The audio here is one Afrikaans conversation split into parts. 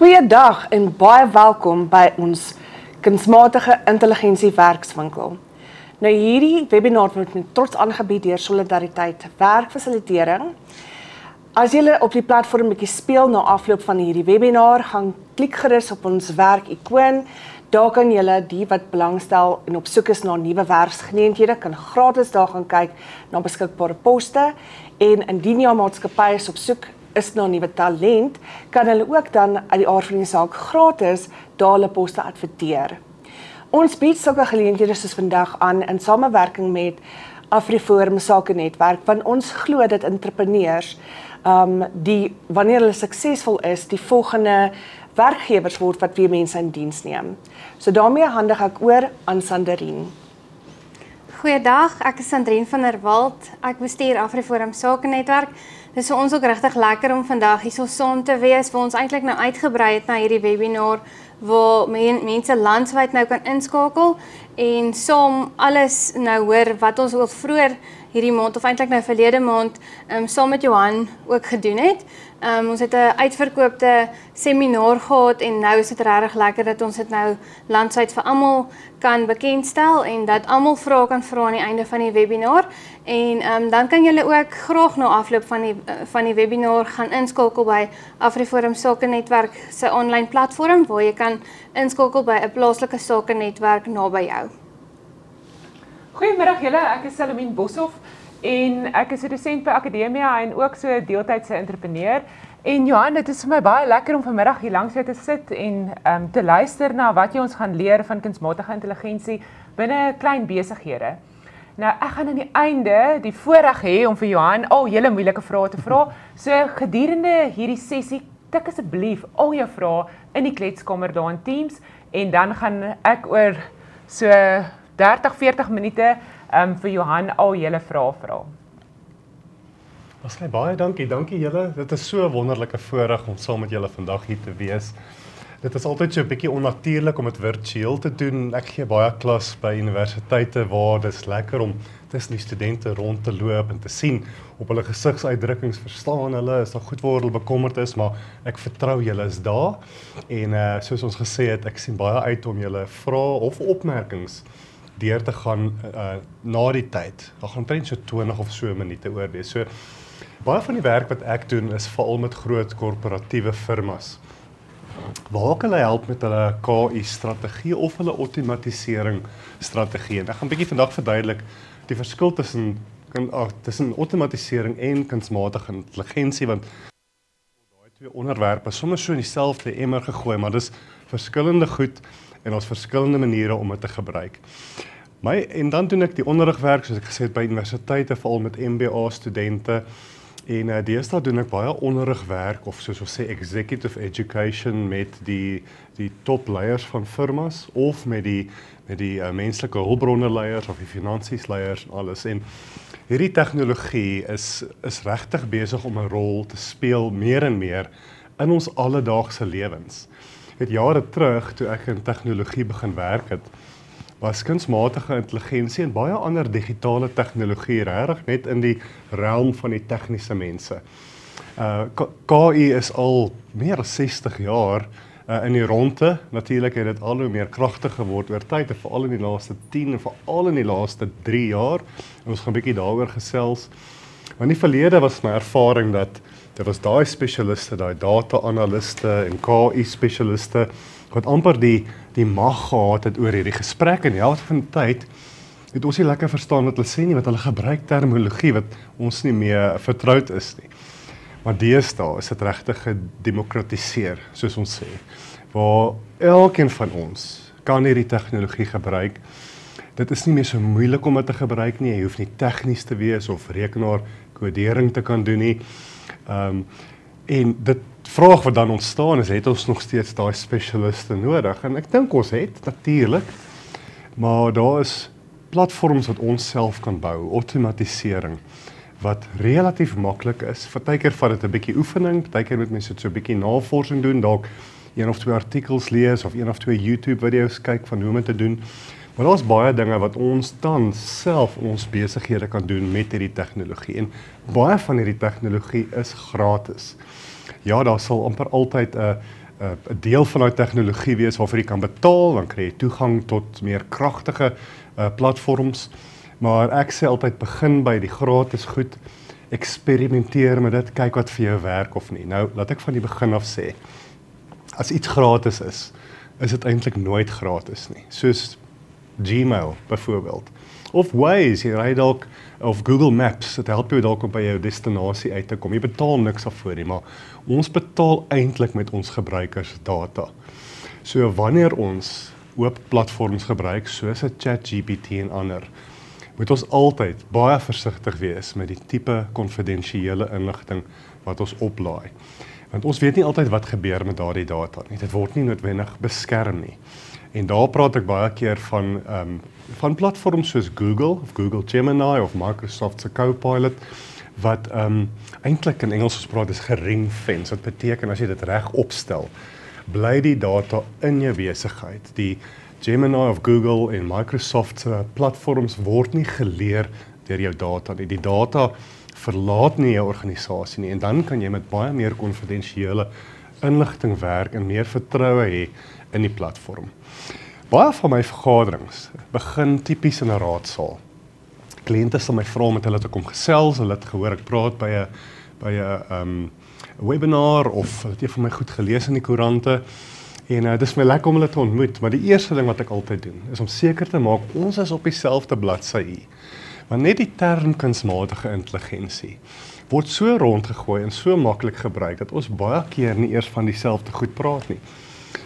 Goeiedag en baie welkom by ons kunsmatige intelligensie werkswinkel. Nou hierdie webinar word met trots aangebied deur Solidariteit Werkfasilitering. As julle op die platform bietjie speel na afloop van hierdie webinar, gaan klik gerus op ons werk-ikoon. Daar kan julle die wat belangstel en op soek is na nuwe werksgeleenthede kan gratis daar gaan kyk na beskikbare poste en indien jou maatskappy is op soek is na nuwe talent, kan hulle ook dan uit die aard van die saak gratis daar hulle poste adverteer. Ons bied sulke geleenthede soos vandag aan in samewerking met AfriForum Sake Netwerk, want ons glo dat entrepreneurs die wanneer hulle suksesvol is, die volgende werkgewers word wat weer mense in diens neem. So daarmee handig ek oor aan Sanderien. Goeiedag, ek is Sandrine van der Walt. Ek bestuur AfriForum Sake Netwerk. Dit is vir ons ook regtig lekker om vandag hier so saam te wees, waar ons eintlik nou uitgebrei het na hierdie webinar waar mense landwyd nou kan inskakel en saam alles nou hoor wat ons ook vroeër hierdie maand of eintlik nou verlede maand saam met Johan ook gedoen het. Ons het 'n uitverkoopte seminar gehad en nou is dit regtig lekker dat ons dit nou landwyd vir almal kan bekendstel en dat almal vrae kan vra aan die einde van die webinar. En dan kan julle ook graag na afloop van die webinar gaan inskakel by AfriForum Sake Netwerk se aanlyn platform waar jy kan inskakel by 'n plaaslike sake netwerk naby jou. Goeiemiddag julle, ek is Salomien Boshoff en ek is 'n dosent by Akademia en ook so 'n deeltydse entrepreneur. En Johan, dit is vir my baie lekker om vanmiddag hier langs jou te sit en te luister na wat jy ons gaan leer van kunsmatige intelligensie binne klein besighede. Nou, ek gaan aan die einde die voorreg hê om vir Johan al julle moeilike vrae te vra. So gedurende hierdie sessie, tik asseblief al jou vrae in die kletskamer daar in Teams en dan gaan ek oor so 30-40 minute vir Johan al julle vrae vra. Baie dankie julle. Dit is so 'n wonderlike voorreg om saam met julle vandag hier te wees. Dit is altyd so 'n bietjie onnatuurlik om dit virtueel te doen. Ek gee baie klas by universiteite waar dit is lekker om tussen die studente rond te loop en te sien op hulle gesigsuitdrukkings verstaan hulle, is daar goed waar hulle bekommerd is, maar ek vertrou julle is daar. En soos ons gesê het, ek sien baie uit om julle vrae of opmerkings deur te gaan na die tyd. Daar gaan omtrent so 20 of so minute oor wees. So baie van die werk wat ek doen is veral met groot korporatiewe firmas. Waar kan hulle help met hulle KI-strategie of hulle outomatisering strategie? En ek gaan 'n bietjie vandag verduidelik die verskil tussen outomatisering en kunsmatige intelligensie, want daai twee onderwerpe soms so in dieselfde emmer gegooi, maar dis verskillende goed en ons verskillende maniere om dit te gebruik. En dan doen ek die onderrigwerk, soos ek gesê het, by universiteite, veral met MBA-studente. En deesdae doen ek baie onderrigwerk, of soos ons sê, executive education met die topleiers van firmas, of met die menslike hulpbronne leiers, of die finansiesleiers en alles. En hierdie tegnologie is regtig besig om 'n rol te speel meer en meer in ons alledaagse lewens. Het jare terug, toe ek in tegnologie begin werk het, was kunsmatige intelligensie en baie ander digitale tegnologie regtig net in die realm van die tegniese mense. KI is al meer as 60 jaar in die ronde. Natuurlik het dit al hoe meer kragtig geword oor tyd, en veral in die laaste 10 en veral in die laaste 3 jaar. En ons gaan 'n bietjie daaroor gesels. Maar in die verlede was my ervaring dat dit was daai spesialiste, daai data-analiste en KI-spesialiste wat amper die mag gehad het oor hierdie gesprek en die helfte van die tyd het ons nie lekker verstaan wat hulle sê nie, want hulle gebruik terminologie wat ons nie meer vertroud is nie. Maar deesdae is dit regtig gedemokratiseer, soos ons sê, waar elkeen van ons kan hierdie tegnologie gebruik. Dit is nie meer so moeilik om dit te gebruik nie, jy hoef nie tegnies te wees of rekenaarkodering te kan doen nie. En dit vraag wat dan ontstaan is, het ons nog steeds daai spesialiste nodig? En ek dink ons het, natuurlik, maar daar is platforms wat ons self kan bou, outomatisering, wat relatief maklik is. Partykeer vat dit 'n bietjie oefening, partykeer moet mense dit so 'n bietjie navorsing doen, dalk 1 of 2 artikels lees of 1 of 2 YouTube video's kyk van hoe om dit te doen. Maar daar's baie dinge wat ons dan self in ons besighede kan doen met hierdie tegnologie. En baie van hierdie tegnologie is gratis. Ja, daar sal amper altyd 'n 'n deel van daai tegnologie wees waarvoor jy kan betaal, dan kry jy toegang tot meer kragtige platforms. Maar ek sê altyd begin by die gratis goed, eksperimenteer met dit, kyk wat vir jou werk of nie. Nou, laat ek van die begin af sê, as iets gratis is dit eintlik nooit gratis nie. Soos Gmail byvoorbeeld. Of Waze, jy ry dalk, of Google Maps, dit help jou dalk om by jou destinasie uit te kom. Jy betaal niks daarvoor nie, maar ons betaal eintlik met ons gebruikers data. So wanneer ons oop platforms gebruik, soos 'n ChatGPT en ander, moet ons altyd baie versigtig wees met die tipe konfidensiële inligting wat ons oplaai. Want ons weet nie altyd wat gebeur met daardie data nie. Dit word nie noodwendig beskerm nie. En daar praat ek baie keer van platforms soos Google, of Google Gemini, of Microsoft se Copilot, wat eintlik in Engels gesproke is geringfence. Wat beteken as jy dit reg opstel, bly die data in jou besigheid. Die Gemini of Google en Microsoft se platforms word nie geleer deur jou data nie. Die data verlaat nie jou organisasie nie en dan kan jy met baie meer konfidensiële inligting werk en meer vertroue hê in die platform. Baie van my vergaderings begin tipies in 'n raadsaal. Kliënte sal my vra met hulle te kom gesels, hulle het gehoor ek praat by 'n webinar of hulle het een van my goed gelees in die koerante. En dit is my lekker om hulle te ontmoet, maar die eerste ding wat ek altyd doen, is om seker te maak, ons is op dieselfde bladsy. Want net die term kunsmatige intelligensie word so rondgegooi en so maklik gebruik, dat ons baie keer nie eers van dieselfde goed praat nie.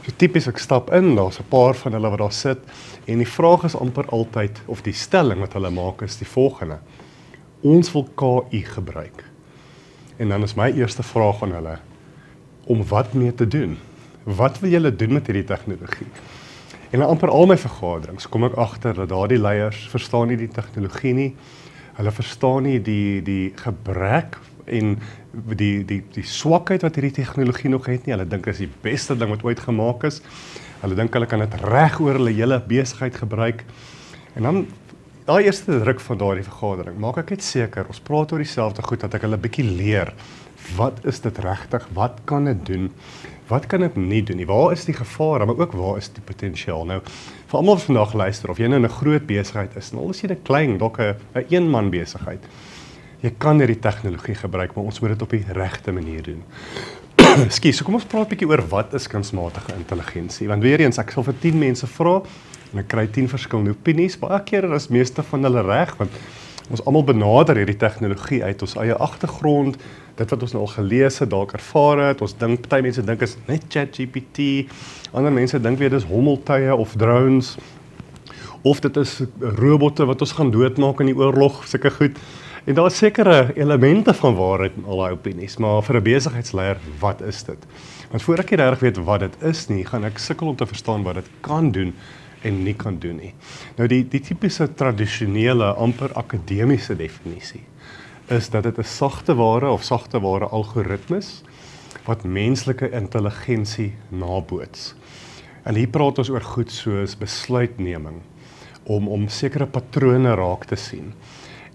So typies, ek stap in, daar's 'n paar van hulle wat daar sit, en die vraag is amper altyd, of die stelling wat hulle maak is die volgende: ons wil KI gebruik. En dan is my eerste vraag aan hulle, om wat mee te doen? Wat wil julle doen met hierdie tegnologie? En in amper al my vergaderings kom ek agter dat daardie leiers verstaan nie die tegnologie nie. Hulle verstaan nie die gebrek en die swakheid wat hierdie tegnologie nog het nie. Hulle dink dit is die beste ding wat ooit gemaak is. Hulle dink hulle kan dit reg oor hulle hele besigheid gebruik. En dan daai eerste druk van daardie vergadering, maak ek net seker, ons praat oor dieselfde goed, dat ek hulle 'n bietjie leer. Wat is dit regtig? Wat kan dit doen? Wat kan dit nie doen nie? Waar is die gevare, maar ook waar is die potensiaal? Nou, vir almal wat vandag luister, of jy nou in 'n groot besigheid is, en al is jy 'n klein, dalk 'n een-man besigheid, jy kan hierdie tegnologie gebruik, maar ons moet dit op die regte manier doen. Ekskuus, so kom ons praat 'n bietjie oor wat is kunsmatige intelligensie. Want weer eens, ek sal vir 10 mense vra, en ek kry 10 verskillende opinies. Baie kere is meeste van hulle reg, want ons almal benader hierdie tegnologie uit ons eie agtergrond, dit wat ons nou al gelees het, dalk ervaar het. Ons dink, party mense dink is net ChatGPT, ander mense dink weer dis hommeltuie of drones, of dit is robotte wat ons gaan doodmaak in die oorlog, sulke goed. En daar is sekere elemente van waarheid in al die opinies, maar vir 'n besigheidsleier, wat is dit? Want voor ek nie reg weet wat dit is nie, gaan ek sukkel om te verstaan wat dit kan doen en nie kan doen nie. Nou die tipiese tradisionele, amper akademiese definisie is dat dit 'n sagteware of sagteware algoritmes wat menslike intelligensie naboots. En hier praat ons oor goed soos besluitneming, om sekere patrone raak te sien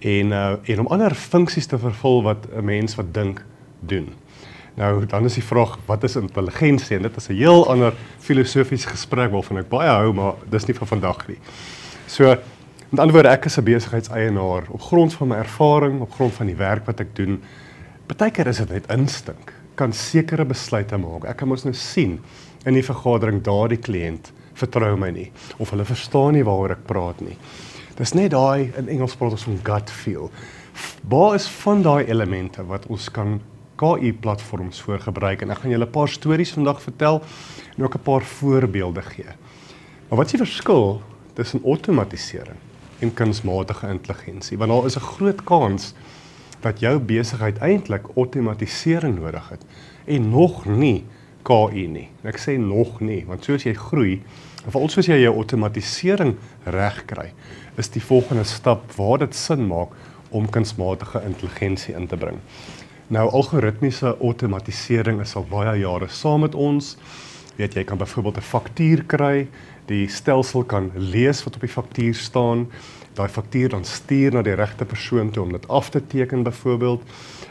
en om ander funksies te vervul wat 'n mens wat dink doen. Nou, dan is die vraag, wat is intelligensie? En dit is 'n heel ander filosofiese gesprek waarvan ek baie hou, maar dis nie vir vandag nie. So, met ander woorde, ek is 'n besigheidseienaar op grond van my ervaring, op grond van die werk wat ek doen. Partykeer is dit net instink, kan sekere besluite maak. Ek kan mos nou sien in die vergadering daardie kliënt vertrou my nie, of hulle verstaan nie waaroor ek praat nie. Dis net daai, in Engels praat ons van gut feel. Waar is van daai elemente wat ons kan KI-platforms voor gebruik, en ek gaan julle 'n paar stories vandag vertel, en ook 'n paar voorbeelde gee. Maar wat is die verskil tussen outomatisering en kunsmatige intelligensie? Want daar is 'n groot kans dat jou besigheid eintlik outomatisering nodig het, en nog nie KI nie. En ek sê nog nie, want soos jy groei, en veral soos jy jou outomatisering reg kry, is die volgende stap waar dit sin maak om kunsmatige intelligensie in te bring. Nou, algoritmiese outomatisering is al baie jare saam met ons. Weet jy kan byvoorbeeld 'n faktuur kry, die stelsel kan lees wat op die faktuur staan, daai faktuur dan stuur na die regte persoon toe om dit af te teken byvoorbeeld.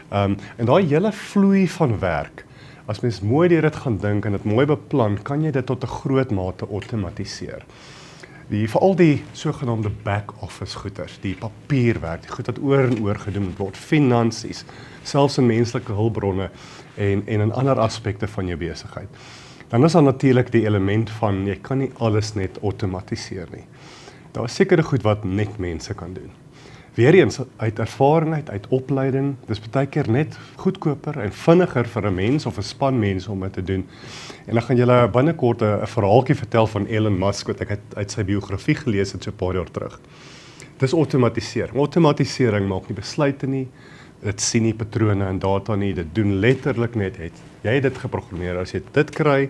En daai hele vloei van werk as mens mooi deur dit gaan dink en dit mooi beplan, kan jy dit tot 'n groot mate outomatiseer. Veral die sogenaamde back-office goeders, die papierwerk, die goed wat oor en oor gedoen moet word, finansies, selfs in menslike hulpbronne en in ander aspekte van jou besigheid. Dan is daar natuurlik die element van, jy kan nie alles net outomatiseer nie. Daar is sekere goed wat net mense kan doen. Weereens, uit ervaring uit opleiding, dis baie keer net goedkoper en vinniger vir 'n mens of 'n span mense om dit te doen. En dan gaan julle binnekort 'n verhaaltjie vertel van Elon Musk wat ek uit sy biografie gelees het so 'n paar jaar terug. Dis outomatisering. Outomatisering maak nie besluite nie, dit sien nie patrone in data nie, dit doen letterlik net jy het dit geprogrammeer. As jy dit kry,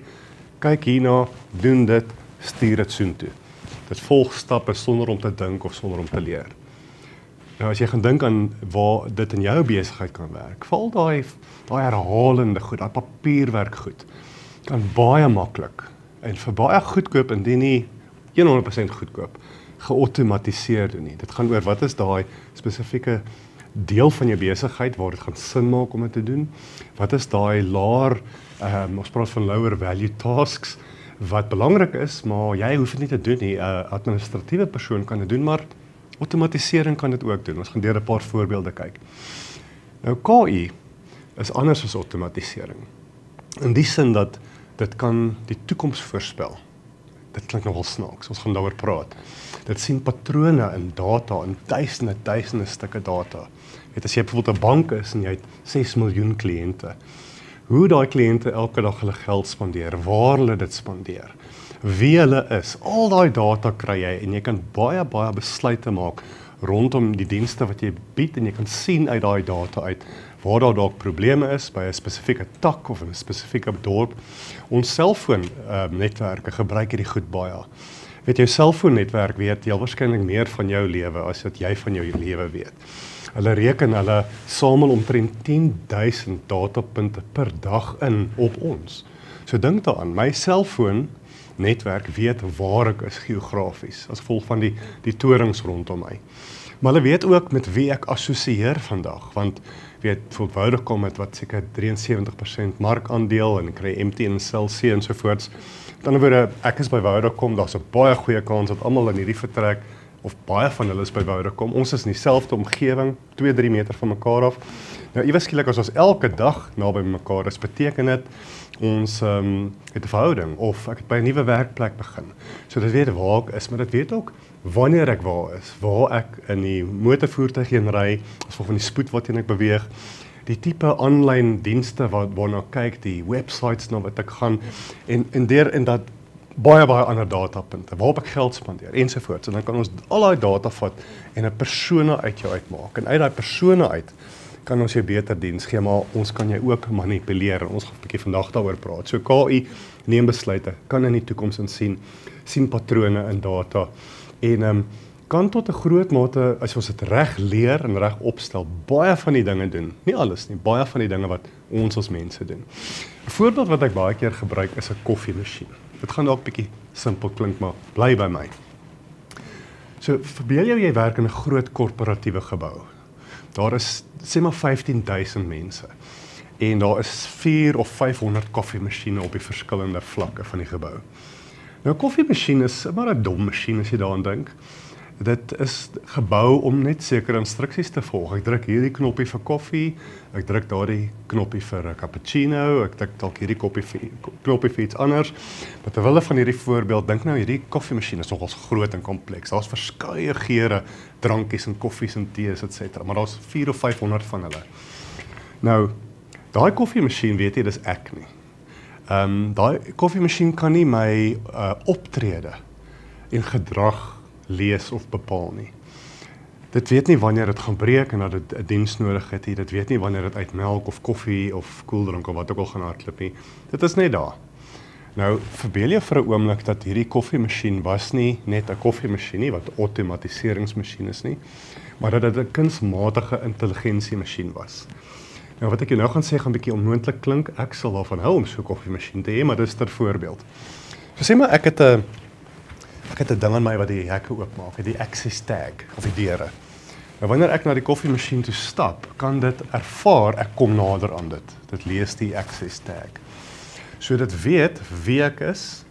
kyk hierna, doen dit, stuur dit soontoe. Dit volg stappe sonder om te dink of sonder om te leer. Nou as jy gaan dink aan waar dit in jou besigheid kan werk, val daai herhalende goed, daai papierwerk goed, kan baie maklik en vir baie goedkoop indien nie 100% goedkoop geautomatiseer doen nie. Dit gaan oor wat is daai spesifieke deel van jou besigheid waar dit gaan sin maak om dit te doen. Wat is daai ons praat van lower value tasks wat belangrik is, maar jy hoef dit nie te doen nie. 'n Administratiewe persoon kan dit doen, maar outomatisering kan dit ook doen. Ons gaan deur 'n paar voorbeelde kyk. Nou KI is anders as outomatisering. In die sin dat dit kan die toekoms voorspel. Dit klink nogal snaaks, ons gaan daaroor praat. Dit sien patrone in data, in duisende stukke data. As jy byvoorbeeld 'n bank is en jy het 6 miljoen kliënte, hoe daai kliënte elke dag hulle geld spandeer, waar hulle dit spandeer, wie hulle is, al daai data kry jy en jy kan baie besluite maak rondom die dienste wat jy bied en jy kan sien uit daai data uit waar daar dalk probleme is by 'n spesifieke tak of 'n spesifieke dorp. Ons selfoonnetwerke gebruik hierdie goed baie. Weet jou selfoonnetwerk weet jy waarskynlik meer van jou lewe as wat jy van jou lewe weet. Hulle samel omtrent 10.000 datapunte per dag in op ons. So dink daaraan, my selfoonnetwerk weet waar ek is geografies as gevolg van die torings rondom my. Maar hulle weet ook met wie ek assosieer vandag, want weet vir Vodacom het wat seker 73% markandeel en kry MTN, Cell C en so voorts. Met ander woorde, ek is by Vodacom, daar's 'n baie goeie kans dat almal in hierdie vertrek of baie van hulle is by Vodacom. Ons is in dieselfde omgewing, 2-3 meter van mekaar af. Nou iewes skielik as ons elke dag naby mekaar is, beteken dit ons het 'n verhouding of ek het by 'n nuwe werkplek begin. So dit weet waar ek is, maar dit weet ook wanneer ek waar is, waar ek in die motorvoertuig heen ry, as gevolg van die spoed waarteen ek beweeg, die tipe aanlyn dienste waarna kyk, die websites na wat ek gaan en dat baie ander datapunte, waarop ek geld spandeer ensovoorts. En dan kan ons al daai data vat en 'n persona uit jou uitmaak. En uit daai persona uit kan ons jou beter diens gee, maar ons kan jou ook manipuleer. Ons gaan 'n bietjie vandag daaroor praat. So KI neem besluite, kan in die toekoms sien patrone in data en kan tot 'n groot mate, as ons dit reg leer en reg opstel, baie van die dinge doen. Nie alles nie, baie van die dinge wat ons as mense doen. 'n Voorbeeld wat ek baie keer gebruik is 'n koffiemasjien. Dit gaan dalk bietjie simpel klink, maar bly by my. So, verbeel jy werk in 'n groot korporatiewe gebou. Daar is, sê maar 15.000 mense. En daar is 400 of 500 koffiemasjiene op die verskillende vlakke van die gebou. Nou, 'n koffiemasjien is maar 'n dom masjien as jy daaraan dink. Dit is gebou om net sekere instruksies te volg. Ek druk hierdie knoppie vir koffie, ek druk daardie knoppie vir 'n cappuccino, ek druk dalk hierdie knoppie vir iets anders. Maar terwyl van hierdie voorbeeld, dink nou hierdie koffiemasjien is nogals groot en kompleks. Daar's verskeie geure, drankies en koffies en tees etc. Maar daar's 400 of 500 van hulle. Nou, daai koffiemasjien weet jy dis ek nie. Daai koffiemasjien kan nie my optrede en gedrag lees of bepaal nie. Dit weet nie wanneer dit gaan breek en dat dit 'n diens nodig het nie. Dit weet nie wanneer dit uit melk of koffie of koeldrank of wat ook al gaan hardloop nie. Dit is net daar. Nou, verbeel jou vir 'n oomblik dat hierdie koffiemasjien was nie net 'n koffiemasjien nie, wat 'n outomatiseringsmasjien is nie, maar dat dit 'n kunsmatige intelligensiemasjien was. Nou, wat ek jou nou gaan sê gaan bietjie onmoontlik klink. Ek sal daarvan hou om so 'n koffiemasjien te hê, maar dis ter voorbeeld. So sê maar ek het 'n ding aan my wat die hekke oopmaak, die access tag of die deure. Nou wanneer ek na die koffiemasjien toe stap, kan dit ervaar ek kom nader aan dit. Dit lees die access tag. So dit weet wie ek is,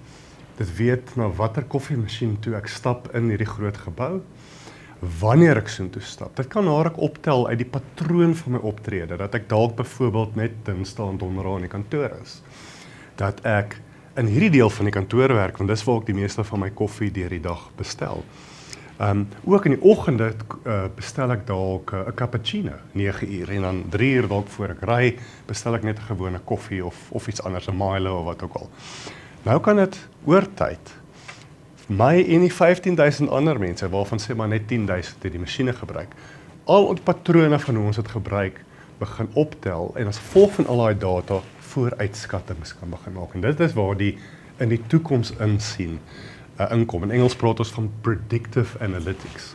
dit weet na watter koffiemasjien toe ek stap in hierdie groot gebou, wanneer ek soontoe stap. Dit kan ek optel uit die patroon van my optrede, dat ek dalk byvoorbeeld net Dinsdae en Donderdae in die kantoor is. Dat ek in hierdie deel van die kantoor werk, want dis waar ek die meeste van my koffie deur die dag bestel. Ook in die oggende bestel ek dalk 'n cappuccino, 9 uur, en dan 3 uur dalk voor ek ry, bestel ek net 'n gewone koffie of iets anders, 'n Milo of wat ook al. Nou kan dit oor tyd, my en die 15,000 ander mense, waarvan sê maar net 10,000 die masjiene gebruik, al die patrone van hoe ons dit gebruik, begin optel, en as gevolg van al die data, vooruitskattings kan begin maak. En dit is waar die in die toekoms insien inkom. In Engels praat ons van predictive analytics.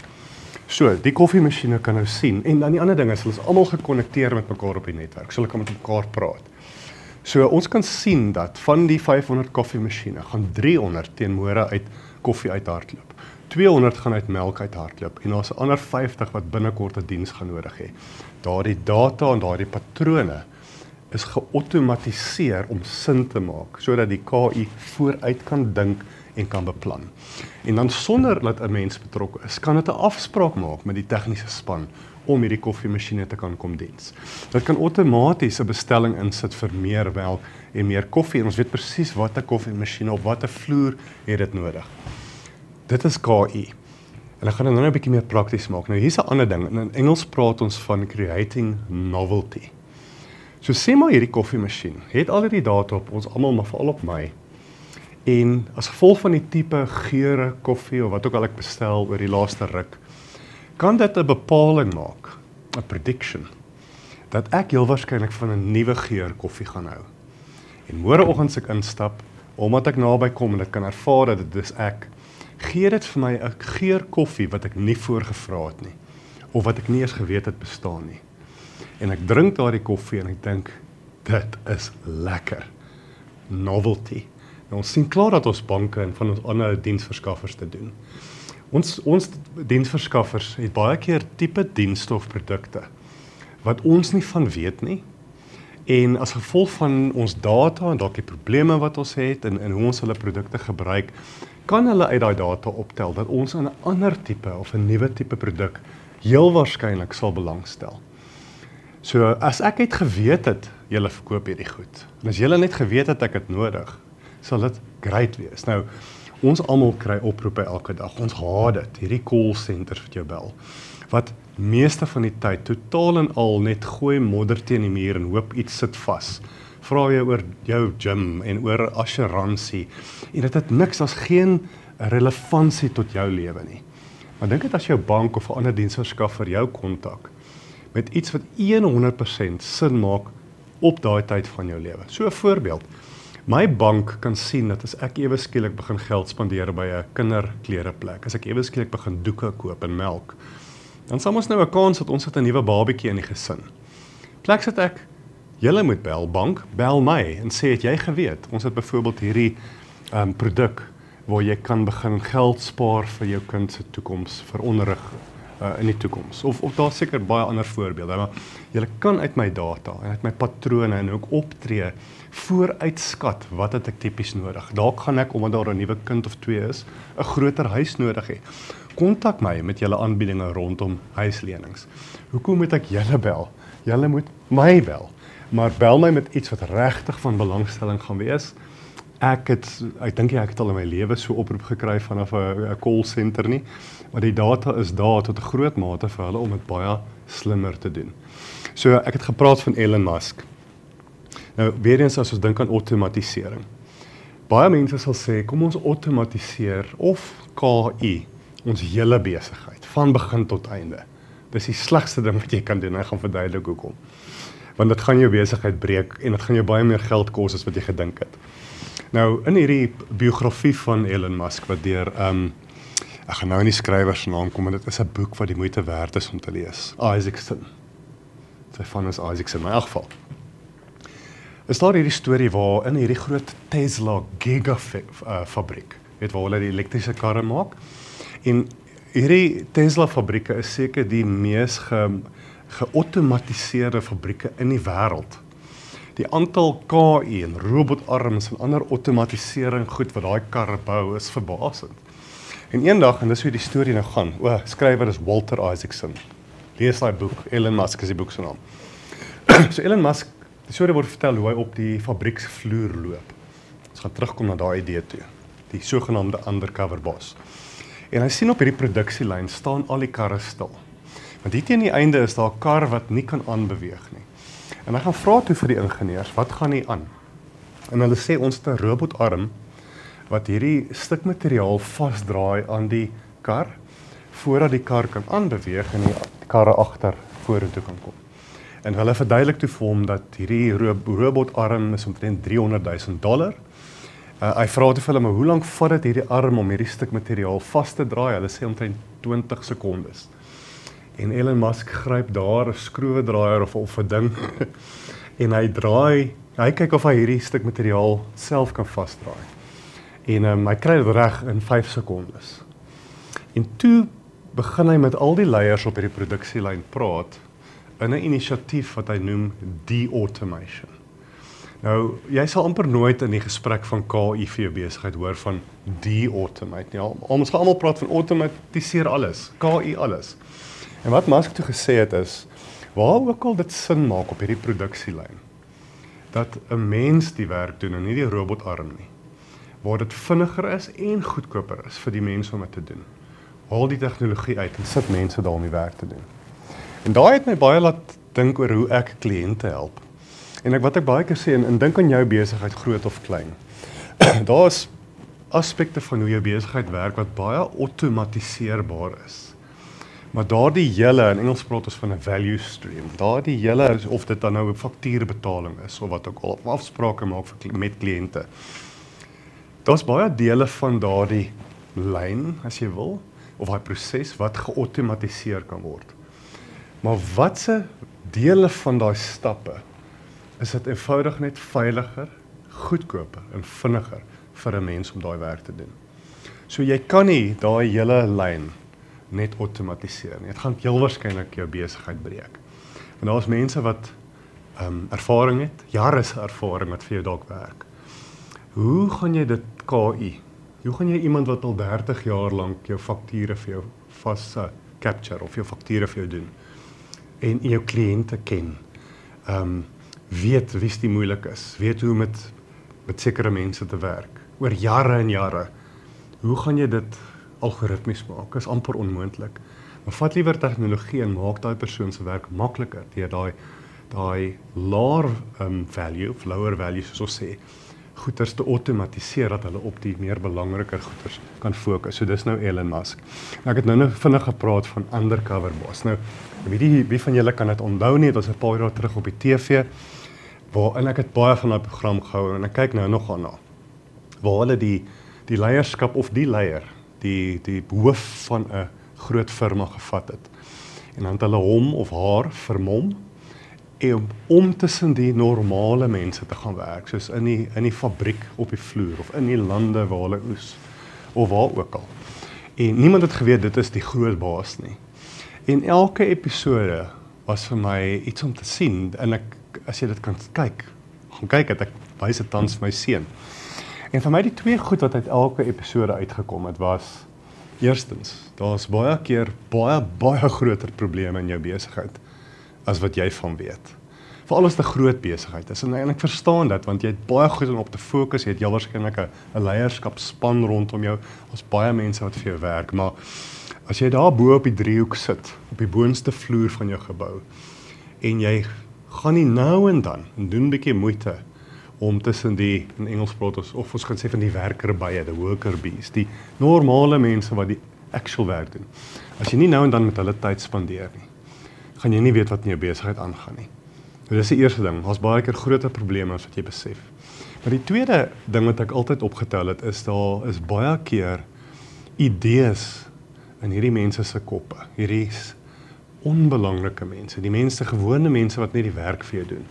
So, die koffiemasjiene kan nou sien, en dan die ander ding is, hulle is almal gekonnekteer met mekaar op die netwerk, so hulle kan met mekaar praat. So, ons kan sien dat van die 500 koffiemasjiene, gaan 300 teen môre uit koffie uithardloop. 200 gaan uit melk uithardloop, en daar's 'n ander 50 wat binnekort 'n diens gaan nodig hê. Daardie data en daardie patrone is geautomatiseer om sin te maak, sodat die KI vooruit kan dink en kan beplan. En dan sonder dat 'n mens betrokke is, kan dit 'n afspraak maak met die tegniese span om hierdie koffiemasjiene te kan kom diens. Dit kan outomaties 'n bestelling insit vir meer melk en meer koffie, en ons weet presies watter koffiemasjiene op watter vloer het dit nodig. Dit is KI. En ek gaan dit nou 'n bietjie meer prakties maak. Nou hier's 'n ander ding. In Engels praat ons van creating novelty. So sê maar hierdie koffiemasjien het al hierdie data op ons almal, maar veral op my. En as gevolg van die tipe geure koffie of wat ook al ek bestel oor die laaste ruk, kan dit 'n bepaling maak, 'n prediction, dat ek heel waarskynlik van 'n nuwe geur koffie gaan hou. En môreoggend as ek instap, omdat ek naby kom en ek kan ervaar dat dit is ek, gee dit vir my 'n geur koffie wat ek nie voorgevra het nie, of wat ek nie eens geweet het bestaan nie. En ek drink daardie koffie en ek dink, dit is lekker. Novelty. Nou, ons sien klaar dat ons banke en van ons ander diensverskaffers te doen. Ons diensverskaffers het baie keer tipe dienste of produkte wat ons nie van weet nie. En as gevolg van ons data en dalk die probleme wat ons het en hoe ons hulle produkte gebruik, kan hulle uit daai data optel dat ons aan 'n ander tipe of 'n nuwe tipe produk heel waarskynlik sal belangstel. So as ek het geweet het, julle verkoop hierdie goed, en as julle net geweet het ek het nodig, sal dit great wees. Nou, ons almal kry oproepe elke dag. Ons haat dit, hierdie call centers wat jou bel, wat meeste van die tyd totaal en al net gooi modder teen die muur en hoop iets sit vas. Vra jy oor jou gym en oor assuransie, en dit het niks, as geen relevantie tot jou lewe nie. Maar dink dit as jou bank of 'n ander diensverskaffer jou kontak met iets wat 100% sin maak op daai tyd van jou lewe. So 'n voorbeeld. My bank kan sien dat as ek ewe skielik begin geld spandeer by 'n kinderklereplek, as ek ewe skielik begin doeke koop en melk, dan sal ons nou 'n kans dat ons het 'n nuwe babatjie in die gesin. Plek sit ek, julle moet bel, bank, bel my en sê, het jy geweet, ons het byvoorbeeld hierdie produk waar jy kan begin geld spaar vir jou kind se toekoms, vir onderrig in die toekoms. Of daar seker baie ander voorbeelde, maar julle kan uit my data en uit my patrone en ook optree vooruitskat wat het ek tipies nodig. Dalk gaan ek, omdat daar 'n nuwe kind of 2 is, 'n groter huis nodig hê. Kontak my met julle aanbiedinge rondom huislenings. Hoekom moet ek julle bel? Julle moet my bel. Maar bel my met iets wat regtig van belangstelling gaan wees. Ek dink ek het al in my lewe so oproep gekry vanaf 'n call center nie, maar die data is daar tot 'n groot mate vir hulle om dit baie slimmer te doen. So ek het gepraat van Elon Musk. Nou weer eens as ons dink aan outomatisering. Baie mense sal sê, kom ons outomatiseer of KI ons hele besigheid van begin tot einde. Dis die slegste ding wat jy kan doen. Ek gaan verduidelik hoekom. Want dit gaan jou besigheid breek en dit gaan jou baie meer geld kos as wat jy gedink het. Nou, in hierdie biografie van Elon Musk, wat deur, ek gaan nou in die skrywer se naam kom, en dit is 'n boek wat die moeite werd is om te lees. Isaacson. Sy van is Isaacson, in my geval. Is daar hierdie storie waar in hierdie groot Tesla gigafabriek, waar hulle die elektriese karre maak, en hierdie Tesla fabrieke is seker die mees geautomatiseerde fabrieke in die wêreld. Die aantal KI en robotarms en ander outomatisering goed wat daai karre bou is verbasend. En eendag, en dis hoe die storie nou gaan, skrywer is Walter Isaacson. Lees daai boek, Elon Musk is die boek se naam. So Elon Musk, die storie word vertel hoe hy op die fabrieksvloer loop. Ons gaan terugkom na daai idee toe, die sogenaamde undercover boss. En hy sien op hierdie produksielyn staan al die karre stil. Want hier teen die einde is daar 'n kar wat nie kan aanbeweeg nie. En hy gaan vra toe vir die ingenieurs, wat gaan hier aan? En hulle sê ons het 'n robotarm wat hierdie stuk materiaal vasdraai aan die kar voordat die kar kan aanbeweeg en die karre agter vorentoe kan kom. En hulle verduidelik toe vir hom dat hierdie robotarm is omtrent $300,000. Hy vra toe vir hulle, maar hoe lank vat dit hierdie arm om hierdie stuk materiaal vas te draai? Hulle sê omtrent 20 sekondes. En Elon Musk gryp daar 'n skroewedraaier of 'n ding en hy kyk of hy hierdie stuk materiaal self kan vasdraai. En hy kry dit reg in 5 sekondes. En toe begin hy met al die leiers op hierdie produksielyn praat in 'n inisiatief wat hy noem de-automation. Nou, jy sal amper nooit in die gesprek van KI vir jou besigheid hoor van de-automate nie. Ons gaan almal praat van outomatiseer alles, KI alles. En wat Musk toe gesê het is, waar ook al dit sin maak op hierdie produksielyn, dat 'n mens die werk doen en nie die robotarm nie, waar dit vinniger is en goedkoper is vir die mense om dit te doen. Haal die tegnologie uit en sit mense daar om die werk te doen. En daai het my baie laat dink oor hoe ek kliënte help. En wat ek baie keer sê, en dink aan jou besigheid, groot of klein. Daar is aspekte van hoe jou besigheid werk wat baie outomatiseerbaar is. Maar daardie hele, in Engels praat ons van 'n value stream, daardie hele, of dit dan nou 'n faktuurbetaling is, of wat ook al, of afsprake maak met kliënte. Daar's baie dele van daardie lyn, as jy wil, of daai proses wat geautomatiseer kan word. Maar watse dele van daai stappe is dit eenvoudig net veiliger, goedkoper en vinniger vir 'n mens om daai werk te doen. So jy kan nie daai hele lyn net outomatiseer nie. Dit gaan heel waarskynlik jou besigheid breek. En daar's mense wat ervaring het, jare se ervaring wat vir jou dalk werk. Hoe gaan jy dit KI? Hoe gaan jy iemand wat al 30 jaar lank jou fakture vir jou vas capture of jou fakture vir jou doen en jou kliënte ken? Weet wie's die moeilik is, weet hoe met sekere mense te werk, oor jare en jare. Hoe gaan jy dit algoritmies maak? Is amper onmoontlik. Maar vat liewer tegnologie en maak daai persoon se werk makliker deur daai laer value of lower value soos ons sê, goeders te outomatiseer dat hulle op die meer belangriker goeders kan fokus. So dis nou Elon Musk. Nou, ek het nou vinnig gepraat van undercover boss. Nou, wie van julle kan dit onthou nie? Dit was 'n paar jaar terug op die TV. En ek het baie van daai program gehou en ek kyk nou nog daarna. Waar hulle die leierskap of die leier, die hoof van 'n groot firma gevat het. En dan het hulle hom of haar vermom om tussen die normale mense te gaan werk, soos in die fabriek op die vloer of in die lande waar hulle oes of waar ook al. En niemand het geweet dit is die groot baas nie. En elke episode was vir my iets om te sien en as jy dit kan kyk, het ek wys dit tans vir my seun. En vir my die twee goed wat uit elke episode uitgekom het was, eerstens, daar's baie keer baie groter probleme in jou besigheid as wat jy van weet. Veral as dit 'n groot besigheid is. En ek verstaan dit, want jy het baie goed om op te fokus, jy het waarskynlik 'n leierskapspan rondom jou, ons baie mense wat vir jou werk, maar as jy daar bo op die driehoek sit, op die boonste vloer van jou gebou, en jy gaan nie nou en dan, en doen 'n bietjie moeite, om tussen die, in Engels praat ons, of ons kan sê van die werkerbye, the worker bees, die normale mense wat die actual werk doen. As jy nie nou en dan met hulle tyd spandeer nie, gaan jy nie weet wat in jou besigheid aangaan nie. Nou, dis die eerste ding, daar's baie keer groter probleme as wat jy besef. Maar die tweede ding wat ek altyd opgetel het, is daar is baie keer idees in hierdie mense se koppe, hierdie onbelangrike mense, die mense, gewone mense wat net die werk vir jou doen.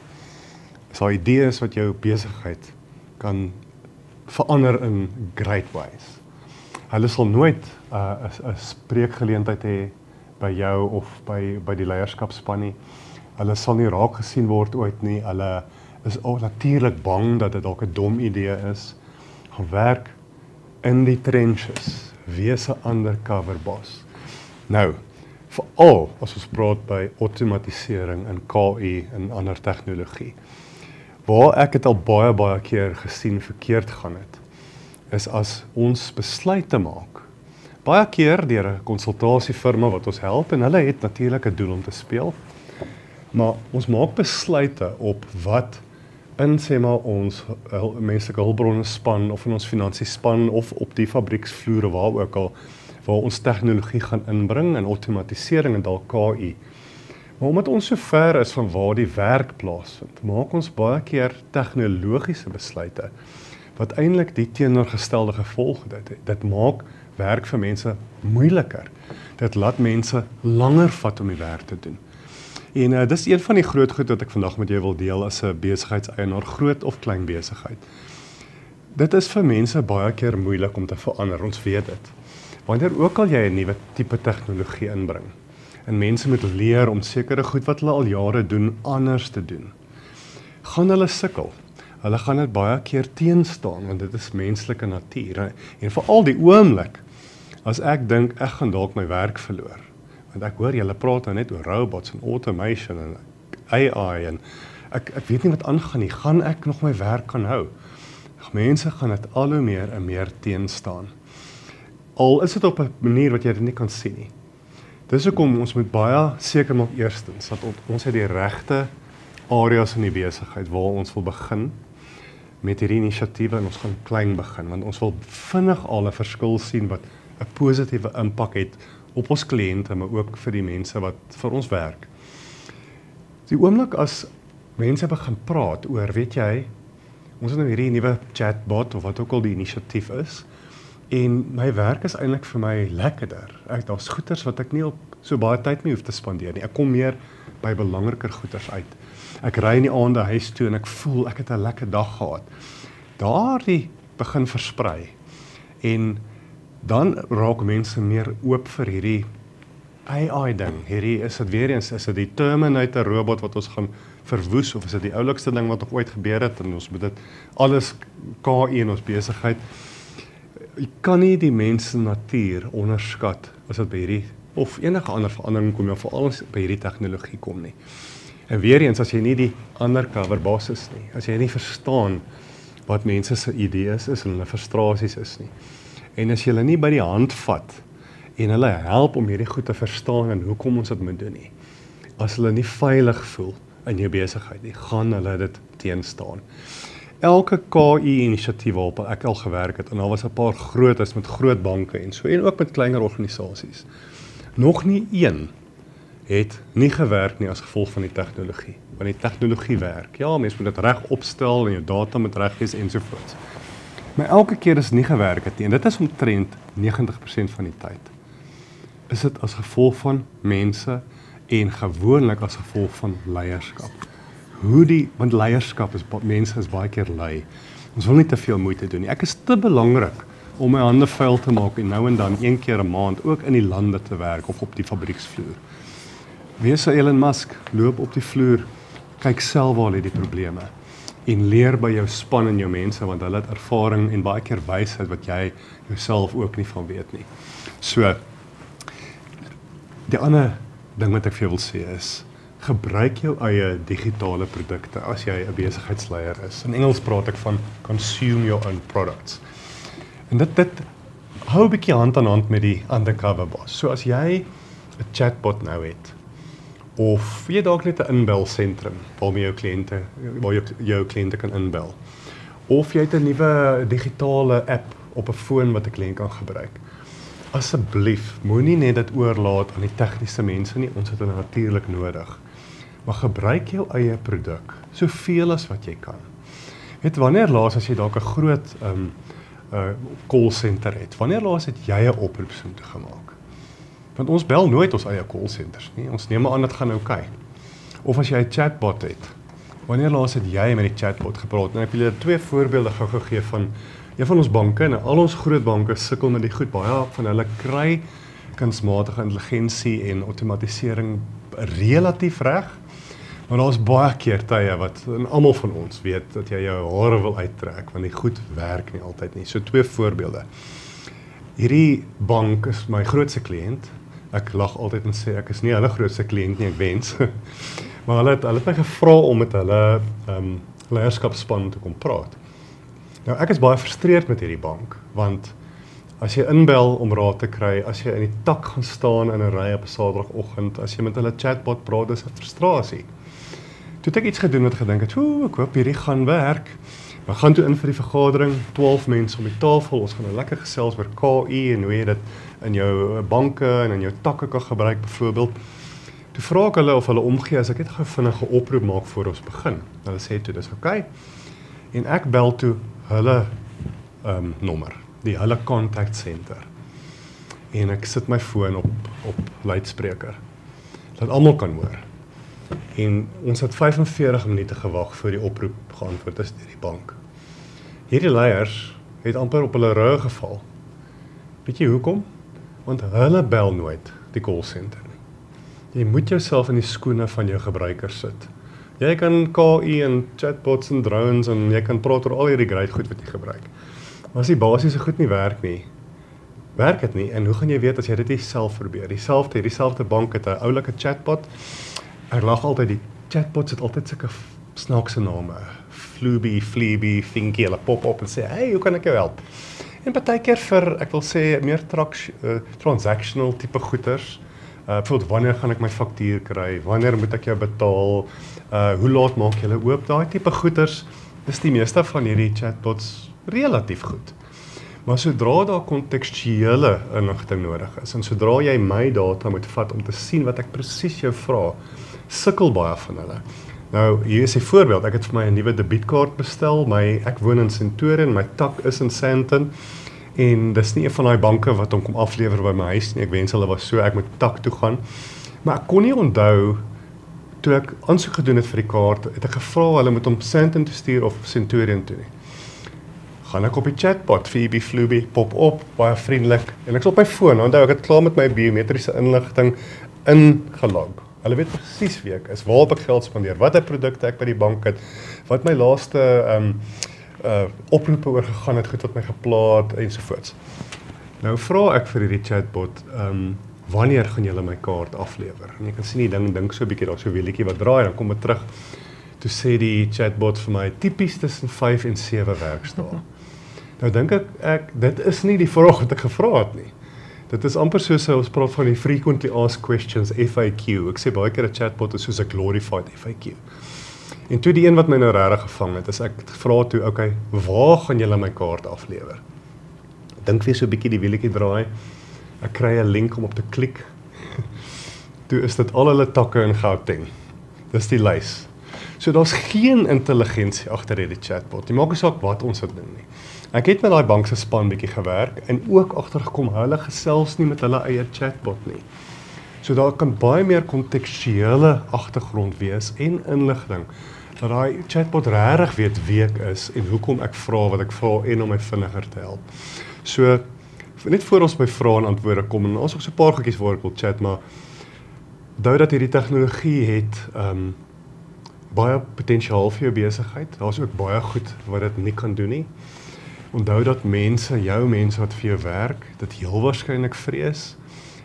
Is daar idees wat jou besigheid kan verander in great ways. Hulle sal nooit 'n spreekgeleentheid hê by jou of by die leierskapspan nie. Hulle sal nie raak gesien word ooit nie. Hulle is ook natuurlik bang dat dit dalk 'n dom idee is. Gaan werk in die trenches, wees 'n undercover boss. Nou, veral as ons praat by outomatisering en KI en ander tegnologie. Waar ek het al baie keer gesien verkeerd gaan het, is as ons besluite maak. Baie keer deur 'n konsultasiefirma wat ons help en hulle het natuurlik 'n doel om te speel. Maar ons maak besluite op wat in sê maar ons menslike hulpbronne span of in ons finansiespan of op die fabrieksvloere waar ook al waar ons tegnologie gaan inbring en outomatisering en dalk KI. Maar omdat ons so ver is van waar die werk plaasvind, maak ons baie keer tegnologiese besluite wat eintlik die teenoorgestelde gevolg het. Dit maak werk vir mense moeiliker. Dit laat mense langer vat om die werk te doen. En dis een van die groot goed wat ek vandag met jou wil deel as 'n besigheidseienaar, groot of klein besigheid. Dit is vir mense baie keer moeilik om te verander, ons weet dit. Wanneer ook al jy 'n nuwe tipe tegnologie inbring, en mense moet leer om sekere goed wat hulle al jare doen, anders te doen, gaan hulle sukkel. Hulle gaan dit baie keer teenstaan, want dit is menslike natuur. En veral die oomblik, as ek dink, ek gaan dalk my werk verloor. Want ek hoor julle praat nou net oor robots en automation en AI en ek weet nie wat aangaan nie. Gaan ek nog my werk kan hou? Mense gaan dit al hoe meer en meer teenstaan. Al is dit op 'n manier wat jy dit nie kan sien nie. Dis hoekom ons moet baie seker maak eerstens dat ons het die regte areas in die besigheid waar ons wil begin met hierdie inisiatiewe en ons gaan klein begin want ons wil vinnig al 'n verskil sien wat 'n positiewe impak het op ons kliënte maar ook vir die mense wat vir ons werk. Die oomblik as mense begin praat oor, weet jy, ons het nou hierdie nuwe chatbot of wat ook al die inisiatief is en my werk is eintlik vir my lekkerder. Daar's goeders wat ek nie op so baie tyd mee hoef te spandeer nie. Ek kom meer by belangriker goeders uit. Ek ry in die aande huis toe en ek voel ek het 'n lekker dag gehad. Daardie begin versprei. En dan raak mense meer oop vir hierdie AI ding. Hierdie is dit weer eens, is dit die Terminator robot wat ons gaan verwoes of is dit die oulikste ding wat nog ooit gebeur het en ons moet dit alles KI in ons besigheid. Jy kan nie die mens se natuur onderskat as dit by hierdie of enige ander verandering kom, veral as by hierdie tegnologie kom nie. En weer eens, as jy nie die undercover boss is nie, as jy nie verstaan wat mense se idees is en hulle frustrasies is nie, en as jy hulle nie by die hand vat en hulle help om hierdie goed te verstaan en hoekom ons dit moet doen nie, as hulle nie veilig voel in jou besigheid nie, gaan hulle dit teenstaan. Elke KI-inisiatief waarop ek al gewerk het, en daar was 'n paar grootes met groot banke en so, en ook met kleiner organisasies. Nog nie een het nie gewerk nie as gevolg van die tegnologie. Want die tegnologie werk. Ja, mens moet dit reg opstel en jou data moet reg wees ensovoorts. Maar elke keer as nie gewerk het nie, en dit is omtrent 90% van die tyd, is dit as gevolg van mense en gewoonlik as gevolg van leierskap. Want leierskap is, mense is baie keer lui. Ons wil nie te veel moeite doen nie. Ek is te belangrik om my hande vuil te maak en nou en dan 1 keer 'n maand ook in die lande te werk of op die fabrieksvloer. Wees 'n Elon Musk, loop op die vloer, kyk self waar lê die probleme en leer by jou span en jou mense want hulle het ervaring en baie keer wysheid wat jy jouself ook nie van weet nie. So, die ander ding wat ek vir jou wil sê is, gebruik jou eie digitale produkte as jy 'n besigheidsleier is. In Engels praat ek van consume your own products. En dit hou 'n bietjie hand aan hand met die undercover boss. So as jy 'n chatbot nou het, of jy dalk net 'n inbelsentrum waarmee jou kliënte kan inbel, of jy het 'n nuwe digitale app op 'n foon wat 'n kliënt kan gebruik. Asseblief, moenie net dit oorlaat aan die tegniese mense nie, ons het dit natuurlik nodig. Maar gebruik jou eie produk, soveel as wat jy kan. Weet wanneer laas as jy dalk 'n groot call center het, wanneer laas het jy 'n oproepsom toe gemaak? Want ons bel nooit ons eie call centers nie, ons neem aan dit gaan oukei. Of as jy 'n chatbot het, wanneer laas het jy met die chatbot gepraat? En ek wil julle 2 voorbeelde gou gegee van een van ons banke, en al ons groot banke sukkel met die goed, baie van hulle kry kunsmatige intelligensie en outomatisering relatief reg, Maar daar's baie keer tye wat en almal van ons weet dat jy jou hare wil uittrek want die goed werk nie altyd nie. So 2 voorbeelde. Hierdie bank is my grootste kliënt. Ek lag altyd en sê ek is nie hulle grootste kliënt nie, ek wens. Maar hulle het my gevra om met hulle leierskapspan te kom praat. Nou ek is baie frustreerd met hierdie bank want as jy inbel om raad te kry, as jy in die tak gaan staan in 'n ry op 'n Saterdagoggend, as jy met hulle chatbot praat, dis 'n frustrasie. Toe het ek iets gedoen wat gedink het, ek hoop hierdie gaan werk. We gaan toe in vir die vergadering, 12 mense om die tafel, ons gaan 'n lekker gesels oor KI en hoe jy dit in jou banke en in jou takke kan gebruik byvoorbeeld. Toe vra ek hulle of hulle omgee as ek net gou vinnige oproep maak voor ons begin. Hulle sê toe, dis oké. En ek bel toe hulle nommer, die hulle contact center. En ek sit my foon op luidspreker, dat almal kan hoor. En ons het 45 minute gewag voor die oproep geantwoord is deur die bank. Hierdie leiers het amper op hulle rug geval. Weet jy hoekom? Want hulle bel nooit die call center nie. Jy moet jouself in die skoene van jou gebruikers sit. Jy kan KI en chatbots en drones en jy kan praat oor al hierdie great goed wat jy gebruik. Maar as die basiese goed nie werk dit nie, en hoe gaan jy weet as jy dit nie self probeer? Dieselfde bank het 'n oulike chatbot. Ek lag altyd, die chatbots het altyd sulke snaakse name. Fluby, Fleeby, Thinky, hulle pop op en sê, hey, hoe kan ek jou help? En partykeer vir, ek wil sê, meer transactional tipe goeders. Bijvoorbeeld, wanneer gaan ek my faktuur kry? Wanneer moet ek jou betaal? Hoe laat maak julle oop? Daai tipe goeders is die meeste van hierdie chatbots relatief goed. Maar sodra daar kontekstuele inligting nodig is, en sodra jy my data moet vat om te sien wat ek presies jou vra, sukkel baie van hulle. Nou, hier is 'n voorbeeld. Ek het vir my 'n nuwe debietkaart bestel. Ek woon in Centurion, my tak is in Sandton. En dis nie een van daai banke wat hom kom aflewer by my huis nie. Ek wens hulle was so, ek moet tak toe gaan. Maar ek kon nie onthou, toe ek aansoek gedoen het vir die kaart, het ek gevra hulle moet hom Sandton toe stuur of Centurion toe nie. Gaan ek op die chatbot, Phoebe, Fluby, pop op, baie vriendelik. En ek is op my foon, onthou ek het klaar met my biometriese inligting ingelog. Hulle weet presies wie ek is, waar heb ek geld spandeer, wat die produkte ek by die bank het, wat my laaste oproepe oor gegaan het, goed wat my geplaat, ensovoorts. Nou vra ek vir die chatbot, wanneer gaan julle my kaart aflewer? En jy kan sien die ding so 'n bietjie, daar so 'n wielietjie wat draai, dan kom het terug. Toe sê die chatbot vir my, typies tussen 5 en 7 werkdae. Nou dink ek, dit is nie die vraag wat ek gevra het nie. Dit is amper soos ons praat van die frequently asked questions, FAQ. Ek sê baie keer 'n chatbot is soos 'n glorified FAQ. En toe die een wat my nou regtig gevang het, is ek vra toe, okay, waar gaan julle my kaart aflewer? Dink weer so 'n bietjie die wielietjie draai. Ek kry 'n link om op te klik. Toe is dit al hulle takke in Gauteng. Dis die lys. So daar's geen intelligensie agter hierdie chatbot. Die maak nie saak wat ons dit doen nie. Ek het met daai bank se span bietjie gewerk en ook agtergekom hulle gesels nie met hulle eie chatbot nie. So daar kan baie meer kontekstuele agtergrond wees en inligting dat daai chatbot regtig weet wie ek is en hoekom ek vra wat ek vra en om my vinniger te help. So net voor ons by vrae en antwoorde kom en ons ook so 'n paar goedjies waar ek wil chat, maar onthou dat hierdie tegnologie het baie potensiaal vir jou besigheid. Daar's ook baie goed wat dit nie kan doen nie. Onthou dat jou mense wat vir jou werk, dit heel waarskynlik vrees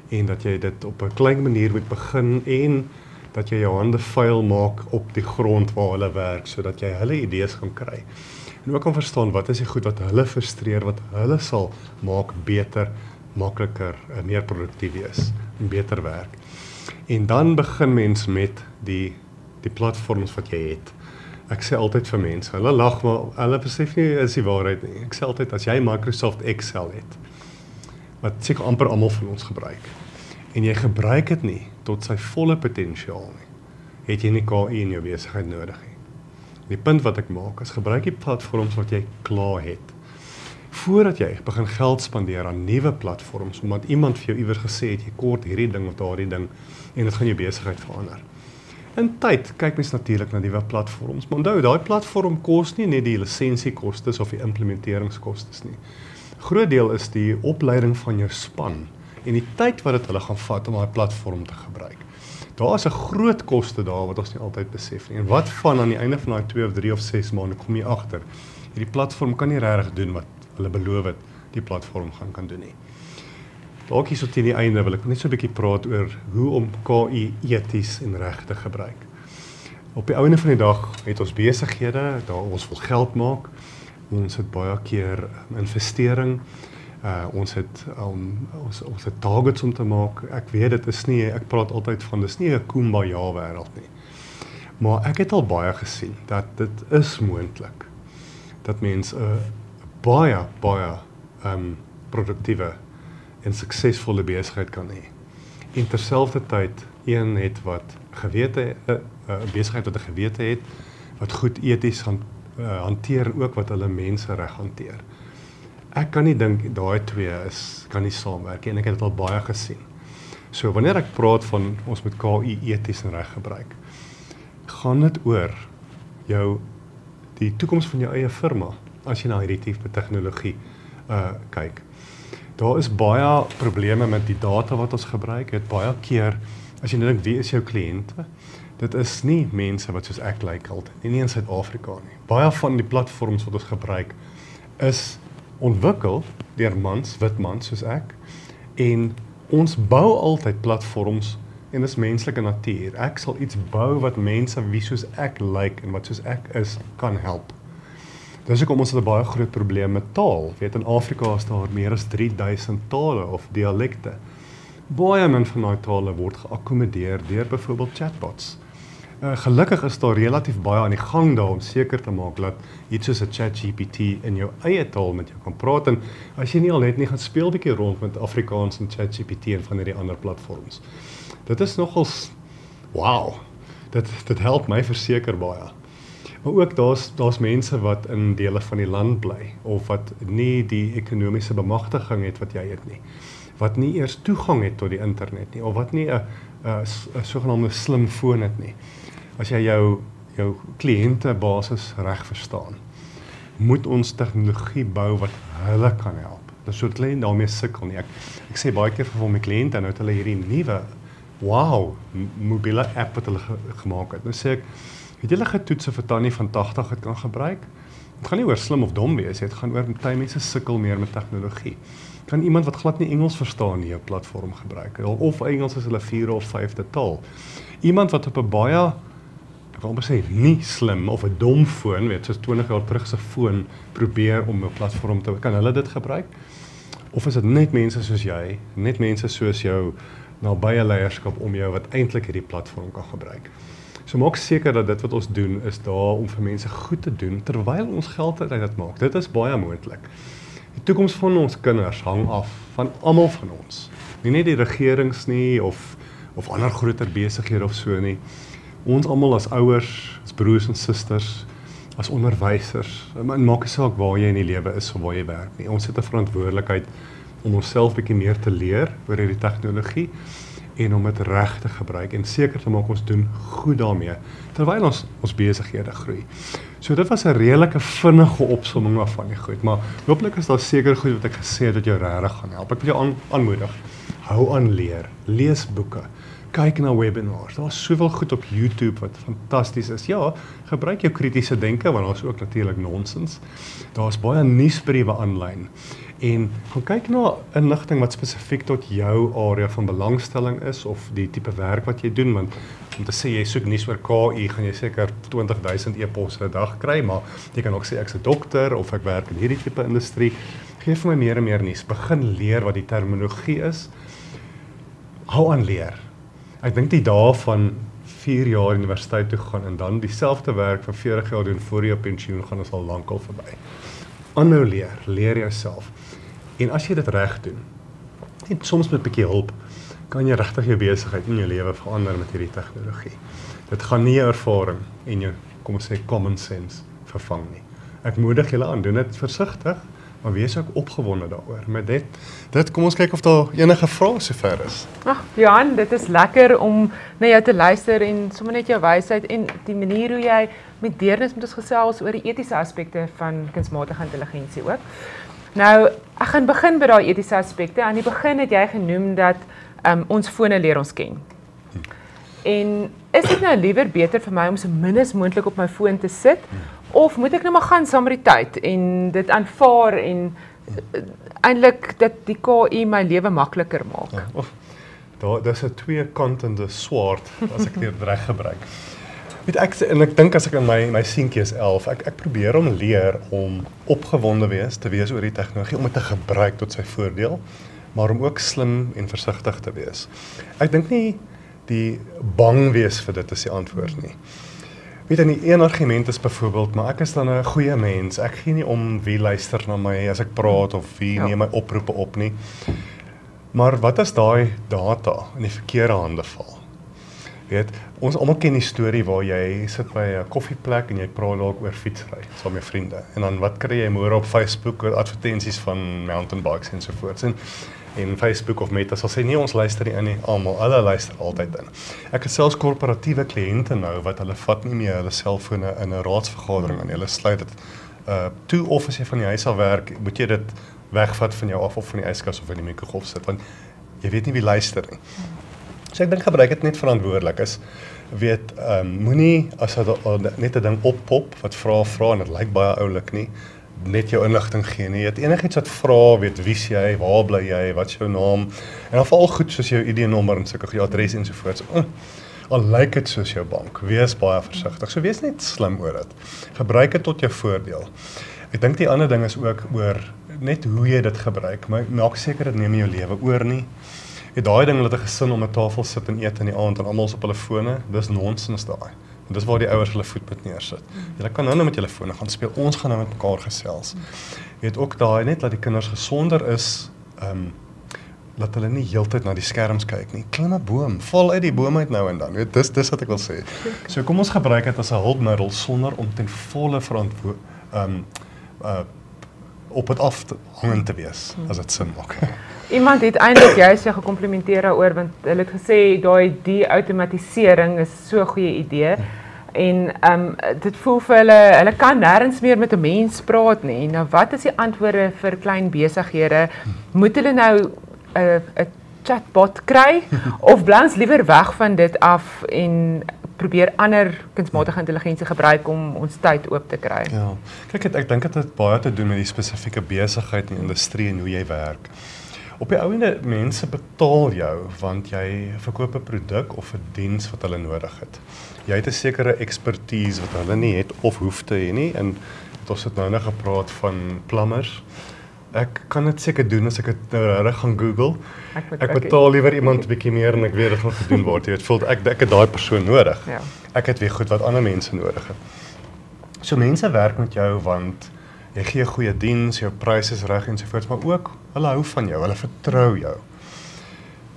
en dat jy dit op 'n klein manier moet begin en dat jy jou hande vuil maak op die grond waar hulle werk, sodat jy hulle idees kan kry. En ook kan verstaan wat is die goed wat hulle frustreer, wat hulle sal maak beter, makliker en meer produktief wees en beter werk. En dan begin mens met die platforms wat jy het. Ek sê altyd vir mense, hulle lag maar, hulle besef nie is die waarheid nie. Ek sê altyd, as jy Microsoft Excel het, wat seker amper almal van ons gebruik, en jy gebruik dit nie tot sy volle potensiaal nie, het jy nie KI in jou besigheid nodig nie. Die punt wat ek maak, is gebruik die platforms wat jy klaar het. Voordat jy begin geld spandeer aan nuwe platforms, omdat iemand vir jou iewers gesê het, jy kort hierdie ding of daardie ding, en dit gaan jou besigheid verander. In tyd kyk mens natuurlik na nuwe platforms, maar onthou, daai platform kos nie net die lisensiekostes of die implementeringskostes nie. Groot deel is die opleiding van jou span en die tyd wat dit hulle gaan vat om daai platform te gebruik. Daar is 'n groot koste daar wat ons nie altyd besef nie. En wat van aan die einde van daai 2 of 3 of 6 maande kom jy agter? Hierdie platform kan nie regtig doen wat hulle beloof het die platform kan doen nie. Dalk hier so teen die einde wil ek net so 'n bietjie praat oor hoe om KI eties en reg te gebruik. Op die einde van die dag het ons besighede, daar ons wil geld maak. Ons het baie keer investering. Ons het targets om te maak. Ek weet dit is nie, ek praat altyd van dis nie 'n kumbaya wêreld nie. Maar ek het al baie gesien dat dit is moontlik dat mense 'n baie produktiewe en suksesvolle besigheid kan hê. En terselfdertyd een het wat gewete 'n besigheid wat 'n gewete het, wat goed eties hanteer en ook wat hulle mense reg hanteer. Ek kan nie dink daai twee kan nie saamwerk nie en ek het dit al baie gesien. So wanneer ek praat van ons moet KI eties en reg gebruik, gaan dit oor die toekoms van jou eie firma as jy na hierdie tipe tegnologie kyk. Daar is baie probleme met die data wat ons gebruik. Het baie keer as jy dink wie is jou kliënte? Dit is nie mense wat soos ek lyk altyd, nie in Suid-Afrika nie. Baie van die platforms wat ons gebruik is ontwikkel deur wit mans soos ek, en ons bou altyd platforms en dis menslike natuur. Ek sal iets bou wat mense wie soos ek lyk en wat soos ek is, kan help. Dis hoekom ons het 'n baie groot probleem met taal. Weet, in Afrika is daar meer as 3000 tale of dialekte. Baie min van daai tale word geakkommodeer deur byvoorbeeld chatbots. Gelukkig is daar relatief baie aan die gang daar om seker te maak dat iets soos 'n ChatGPT in jou eie taal met jou kan praat. En as jy nie al het nie, gaan speel 'n bietjie rond met Afrikaans en ChatGPT en van hierdie ander platforms. Dit is nogals wow. Dit help my verseker baie. Maar ook daar's mense wat in dele van die land bly of wat nie die ekonomiese bemagtiging het wat jy het nie. Wat nie eers toegang het tot die internet nie of wat nie 'n sogenaamde slim foon het nie. As jy jou kliëntebasis reg verstaan, moet ons tegnologie bou wat hulle kan help. Dis so klein daarmee sukkel nie. Ek sê baie keer vir my kliënte en nou het hulle hierdie nuwe mobiele app wat hulle gemaak het. Nou sê ek, het julle getoetse vir tannie van 80 het kan gebruik? Het gaan nie oor slim of dom wees, het gaan oor baie mense sukkel meer met tegnologie. Kan iemand wat glad nie Engels verstaan nie 'n platform gebruik, of Engels is hulle 4de of 5de taal. Iemand wat op 'n baie, ek wil amper sê, nie slim of 'n dom foon, weet, soos 20 jaar terug se foon probeer om 'n platform te, kan hulle dit gebruik? Of is dit net mense soos jy, net mense soos jou nabye leierskap om jou wat eintlik hierdie platform kan gebruik? So maak seker dat dit wat ons doen is daar om vir mense goed te doen terwyl ons geld uit dit maak. Dit is baie moontlik. Die toekoms van ons kinders hang af van almal van ons. Nie net die regerings nie of ander groter besighede of so nie. Ons almal as ouers, as broers en susters, as onderwysers, en maak nie saak waar jy in die lewe is of waar jy werk nie. Ons het 'n verantwoordelikheid om onsself bietjie meer te leer oor hierdie tegnologie en om dit reg te gebruik en seker te maak ons doen goed daarmee terwyl ons besighede groei. So dit was 'n redelike vinnige opsomming van die goed, maar hopelik is daar seker goed wat ek gesê het dat jou regtig gaan help. Ek wil jou aanmoedig. Hou aan leer, lees boeke, kyk na webinars. Daar's soveel goed op YouTube wat fantasties is. Ja, gebruik jou kritiese denke want daar's ook natuurlik nonsens. Daar's baie nuusbriewe aanlyn. En gaan kyk na inligting wat spesifiek tot jou area van belangstelling is of die tipe werk wat jy doen, want om te sê jy soek nuus oor KI, gaan jy seker 20,000 e-posse 'n dag kry, maar jy kan ook sê ek's 'n dokter of ek werk in hierdie tipe industrie. Geef my meer en meer nuus. Begin leer wat die terminologie is. Hou aan leer. Ek dink die dae van 4 jaar universiteit toe gaan en dan dieselfde werk vir 40 jaar doen voor jy op pensioen gaan is al lankal verby. Aanhou leer jouself. En as jy dit reg doen, en soms met 'n bietjie hulp, kan jy regtig jou besigheid en jou lewe verander met hierdie tegnologie. Dit gaan nie jou ervaring en jou, kom ons sê, common sense vervang nie. Ek moedig julle aan, doen dit versigtig, maar wees ook opgewonde daaroor. Met dit kom ons kyk of daar enige vrae sover is. Ag, Johan, dit is lekker om na jou te luister en sommer net jou wysheid en die manier hoe jy met deernis met ons gesels oor die etiese aspekte van kunsmatige intelligensie ook. Nou, ek gaan begin by daai etiese aspekte. Aan die begin het jy genoem dat ons fone leer ons ken. En is dit nou liewer beter vir my om so min as moontlik op my foon te sit of moet ek nou maar gaan saam met die tyd en dit aanvaar en eintlik dat die KI my lewe makliker maak? Dis 'n twee-kantende swaard as ek dit reg gebruik. Ek dink as ek in my seentjie is 11, ek probeer hom leer om opgewonde te wees oor die tegnologie, om dit te gebruik tot sy voordeel, maar om ook slim en versigtig te wees. Ek dink nie die bang wees vir dit is die antwoord nie. Weet jy, een argument is byvoorbeeld, maar ek is dan 'n goeie mens, ek gee nie om wie luister na my as ek praat of wie neem my oproepe op nie. Maar wat as daai data in die verkeerde hande val? Weet, ons almal ken die storie waar jy sit by 'n koffieplek en jy praat dalk oor fietsry saam met jou vriende. En dan wat kry jy môre op Facebook oor advertensies van mountain bikes en so voort. En Facebook of Meta sal sê nee, ons luister nie in nie, almal, hulle luister altyd in. Ek het selfs korporatiewe kliënte nou wat hulle vat nie meer hulle selfone in 'n raadsvergadering aan. Hulle sluit dit toe of as jy van die huis af werk, moet jy dit wegvat van jou af of van die yskas of in die mikrogolf sit, want jy weet nie wie luister nie. So ek dink gebruik dit net verantwoordelik is. Weet, moenie as dit net 'n ding oppop wat vra en dit lyk baie oulik nie, net jou inligting gee nie. Jy het enigiets wat vra, weet wie's jy, waar bly jy, wat is jou naam, en dan veral goed soos jou ID-nommer en sulke jou adres en so voort. Al lyk dit soos jou bank, wees baie versigtig. So wees net slim oor dit. Gebruik dit tot jou voordeel. Ek dink die ander ding is ook oor net hoe jy dit gebruik. Maak seker dit neem jou lewe oor nie. Daai ding dat 'n gesin om 'n tafel sit en eet in die aand en almal op hulle fone, dis nonsens daai. En dis waar die ouers hulle voet moet neersit. Julle kan nou met julle fone gaan speel. Ons gaan nou met mekaar gesels. Jy weet ook daai net dat die kinders gesonder is, dat hulle nie heeltyd na die skerms kyk nie. Klim 'n boom, val uit die boom uit nou en dan. Weet, dis wat ek wil sê. So kom ons gebruik dit as 'n hulpmiddel sonder om ten volle op het afhangend te wees, as dit sin maak. Iemand het eintlik juist jou gekomplimenteer daaroor, want hulle het gesê daai die-outomatisering is so 'n goeie idee. En dit voel vir hulle kan nêrens meer met 'n mens praat nie. Nou wat is die antwoorde vir klein besighede? Moet hulle nou 'n chatbot kry of bly ons liewer weg van dit af en probeer ander kunsmatige intelligensie gebruik om ons tyd oop te kry? Ja. Kyk, ek dink dit het baie te doen met die spesifieke besigheid en industrie en hoe jy werk. Op die ouende, mense betaal jou want jy verkoop 'n produk of 'n diens wat hulle nodig het. Jy het 'n sekere ekspertise wat hulle nie het of hoef te hê nie, en ons het nou gepraat van plumbers. Ek kan dit seker doen as ek dit reg gaan Google. Ek betaal liewer iemand 'n bietjie meer en ek weet dit gaan gedoen word. Jy weet, voel ek het daai persoon nodig. Ja. Ek het weer goed wat ander mense nodig het. So mense werk met jou want jy gee 'n goeie diens, jou pryse is reg en so voort, maar ook hulle hou van jou, hulle vertrou jou.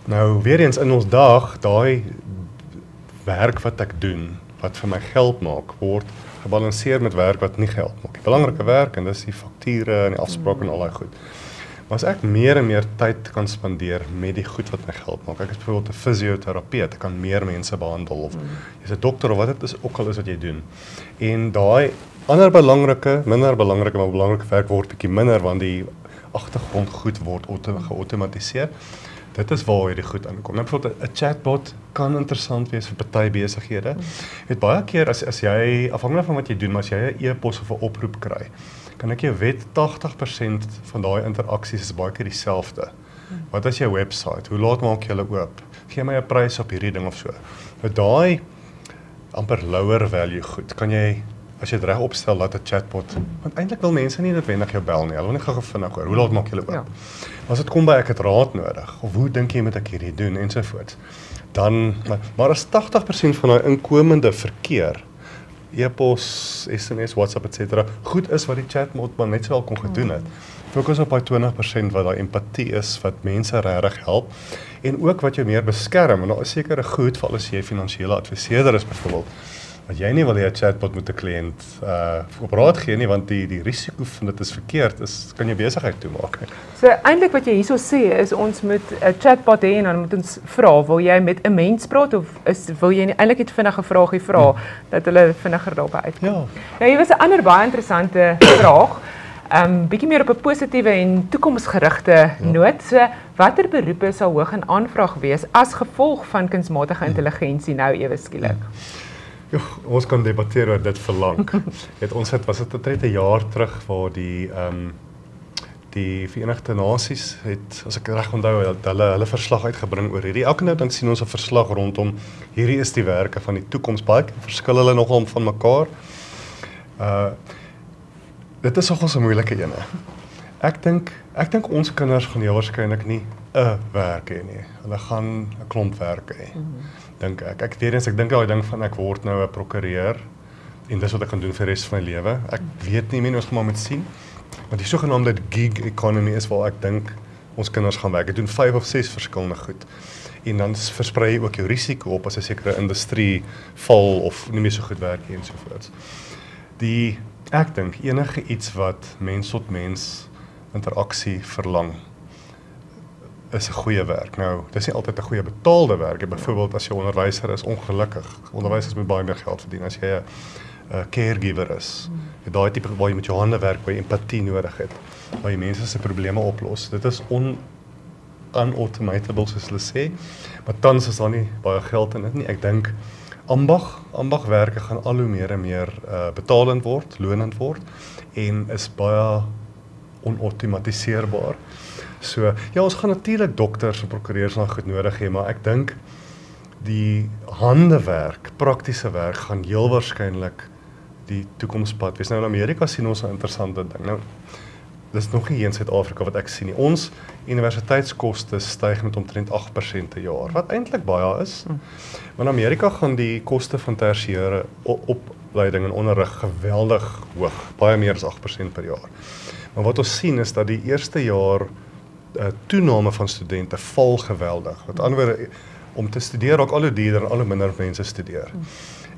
Nou weer eens in ons dag, daai werk wat ek doen, wat vir my geld maak, word gebalanseer met werk wat nie geld maak. Die belangrike werk, en dis die fakture en die afsprake en al daai goed. Maar as ek meer en meer tyd kan spandeer met die goed wat my geld maak, ek is byvoorbeeld 'n fisioterapeut, ek kan meer mense behandel, of jy's 'n dokter of wat dit is ook al is wat jy doen. En daai ander belangrike, minder belangrike, maar belangrike werk word bietjie minder, want die agtergrond goed word geautomatiseer. Dit is waar hierdie goed aankom. Nou byvoorbeeld 'n chatbot kan interessant wees vir party besighede. Weet baie keer as jy afhangende van wat jy doen, maar as jy 'n e-pos of 'n oproep kry, kan ek jou weet 80% van daai interaksies is baie keer dieselfde. Wat is jou website? Hoe laat maak jy hulle oop? Gee my 'n prys op hierdie ding of so. Met daai amper lower value goed, kan jy as jy dit reg opstel laat 'n chatbot, want eintlik wil mense nie noodwendig jou bel nie. Hulle wil net gou vinnig hoor. Hoe laat maak julle oop? Ja. As dit kom by ek het raad nodig of hoe dink jy moet ek hierdie doen ensovoorts. Dan maar as 80% van daai inkomende verkeer, e-pos, SMS, WhatsApp etc. goed is wat die chatbot maar net sowel kon gedoen het. Fokus op daai 20% wat daai empatie is wat mense regtig help en ook wat jou meer beskerm. En daar is sekere goed vir as jy finansiële adviseerder is byvoorbeeld. Want jy nie wil hê 'n chatbot moet 'n kliënt op raad gee nie, want die risiko van dit is verkeerd, kan jy besigheid toemaak. So eintlik wat jy hierso sê is ons moet 'n chatbot hê en dan moet ons vra, wil jy met 'n mens praat of wil jy eintlik net vinnige vragie vra dat hulle vinniger daarby uitkom? Ja. Nou hier was 'n ander baie interessante vraag. Bietjie meer op 'n positiewe en toekomsgerigte noot. So, watter beroepe sal hoog in aanvraag wees as gevolg van kunsmatige intelligensie nou ewe skielik? Ja, ons kan debatteer oor dit vir lank. Was dit net 'n jaar terug waar die Verenigde Nasies het, as ek reg onthou, hulle verslag uitgebring oor hierdie. Elke nou dan sien ons 'n verslag rondom hierdie is die werke van die toekoms. Baie verskil hulle nogal van mekaar. Dit is nogals 'n moeilike ene. Ek dink ons kinders gaan heel waarskynlik nie 'n werk hê nie. Hulle gaan 'n klomp werk hê. Dink ek. Ek dink daai ding van ek word nou 'n prokureur en dis wat ek gaan doen vir die res van my lewe. Ek weet nie, ons gaan maar moet sien. Want die sogenaamde gig economy is waar ek dink ons kinders gaan werk. Ek doen 5 of 6 verskillende goed. En dan versprei jy ook jou risiko op as 'n sekere industrie val of nie meer so goed werk nie en so voort. Ek dink enige iets wat mens tot mens interaksie verlang is 'n goeie werk. Nou, dis nie altyd 'n goeie betaalde werk. Byvoorbeeld as jy onderwyser is, ongelukkig. Onderwysers moet baie meer geld verdien as jy 'n caregiver is. Daai tipe waar jy met jou hande werk, waar jy empatie nodig het, waar jy mense se probleme oplos. Dit is unautomatable soos hulle sê, maar tans is daar nie baie geld in dit nie. Ek dink ambagwerke gaan al hoe meer en meer betalend word, lonend word en is baie onautomatiseerbaar. So, ja, ons gaan natuurlik dokters en prokureurs nog goed nodig hê, maar ek dink die handewerk, praktiese werk gaan heel waarskynlik die toekomspad wees. Nou in Amerika sien ons 'n interessante ding. Nou, dis nog nie hier in Suid-Afrika wat ek sien nie. Ons universiteitskoste styg met omtrent 8% per jaar, wat eintlik baie is. Maar in Amerika gaan die koste van tersiêre opleiding en onderrig geweldig hoog, baie meer as 8% per jaar. Maar wat ons sien is dat die eerste jaar toename van studente val geweldig. Met ander woorde, om te studeer raak al hoe duurder en al hoe minder mense studeer.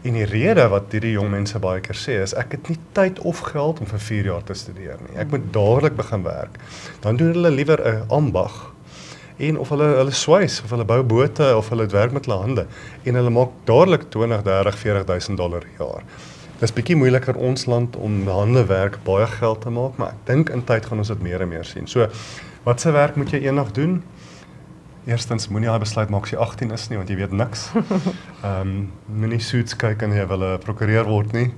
En die rede wat hierdie jong mense baie keer sê is, ek het nie tyd of geld om vir 4 jaar te studeer nie. Ek moet dadelik begin werk. Dan doen hulle liewer 'n ambag. En of hulle swys, of hulle bou bote, of hulle werk met hulle hande. En hulle maak dadelik 20, 30, 40.000 dollar per jaar. Dit is bietjie moeiliker in ons land om handewerk baie geld te maak, maar ek dink in tyd gaan ons dit meer en meer sien. So, wat se werk moet jy eendag doen? Eerstens, moenie al besluit maak as jy 18 is nie, want jy weet niks. Moenie Suits kyk en jy wil 'n prokureur word nie.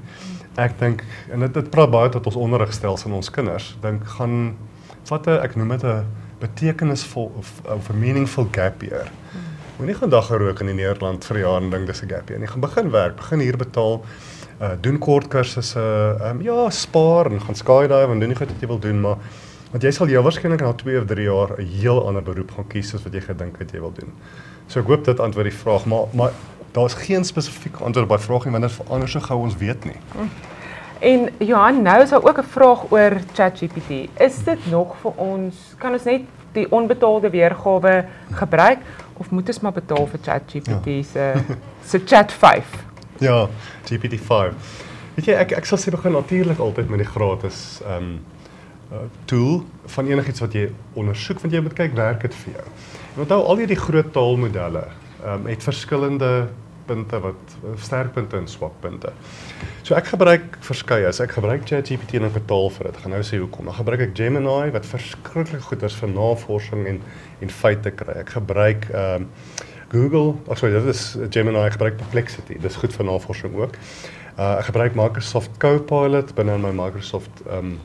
Ek dink, en dit praat baie tot ons onderrigstelsel en ons kinders, dink gaan, ek noem dit 'n betekenisvol of 'n meaningful gap year. Moenie gaan daggerook in Nederland vir jaar en dink dis 'n gap year nie. Gaan begin werk, begin hier betaal, doen kort kursusse, spaar en gaan skydive en doen nie goed wat jy wil doen, maar want jy sal waarskynlik na 2 of 3 jaar 'n heel ander beroep gaan kies as wat jy gedink het jy wil doen. So ek hoop dit antwoord die vraag, maar daar is geen spesifieke antwoord op die vraag nie, want dit verander so gou ons weet nie. En Johan, nou is daar ook 'n vraag oor ChatGPT. Is dit nog vir ons, kan ons net die onbetaalde weergawe gebruik, of moet ons maar betaal vir ChatGPT se Chat 5? Ja, GPT-5. Weet jy, ek sal sê begin natuurlik altyd met die gratis tool van enigiets wat jy ondersoek, want jy moet kyk, werk dit vir jou. En onthou, al hierdie groot taalmodelle het verskillende punte, sterkpunte en swakpunte. So ek gebruik verskeie, ek gebruik ChatGPT en ek betaal vir dit, ek gaan nou sê hoekom. Dan gebruik ek Gemini, wat verskriklik goed is vir navorsing en feite kry. Ek gebruik Google, dit is Gemini, ek gebruik Perplexity, dit is goed vir navorsing ook. Ek gebruik Microsoft Copilot binne in my Microsoft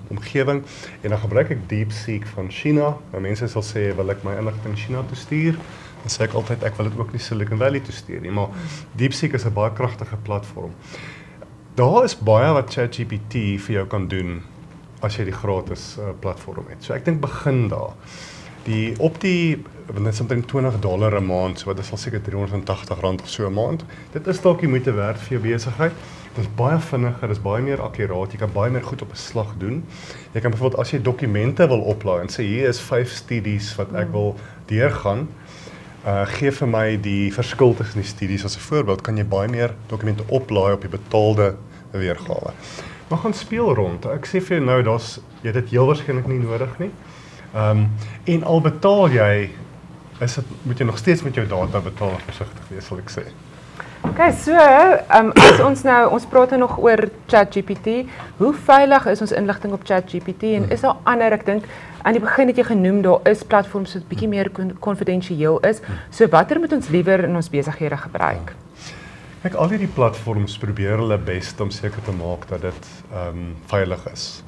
omgewing en dan gebruik ek DeepSeek van China. Nou mense sal sê, wil ek my inligting China toe stuur? Dan sê ek altyd, ek wil dit ook nie Silicon Valley toe stuur nie, maar DeepSeek is 'n baie kragtige platform. Daar is baie wat ChatGPT vir jou kan doen as jy die gratis platform het. So ek dink begin daar. Want dit is omtrent $20 'n maand, so dit is al seker R380 of so 'n maand. Dit is dalk die moeite werd vir jou besigheid. Dit is baie vinniger, dit is baie meer akkuraat, jy kan baie meer goed op 'n slag doen. Jy kan byvoorbeeld as jy dokumente wil oplaai en sê hier is 5 studies wat ek wil deurgaan, gee vir my die verskil tussen die studies as 'n voorbeeld, kan jy baie meer dokumente oplaai op die betaalde weergawe. Maar gaan speel rond. Ek sê vir jou nou, jy het dit heel waarskynlik nie nodig nie. En al betaal jy, moet jy nog steeds met jou data betaal, versigtig wees, sal ek sê. Okay, so, as ons praat nog oor ChatGPT, hoe veilig is ons inligting op ChatGPT en is daar ander, ek dink, aan die begin het jy genoem, daar is platforms wat bietjie meer konfidensieel is, so watter moet ons liewer in ons besighede gebruik? Kyk, al hierdie platforms probeer hulle best om seker te maak dat dit veilig is.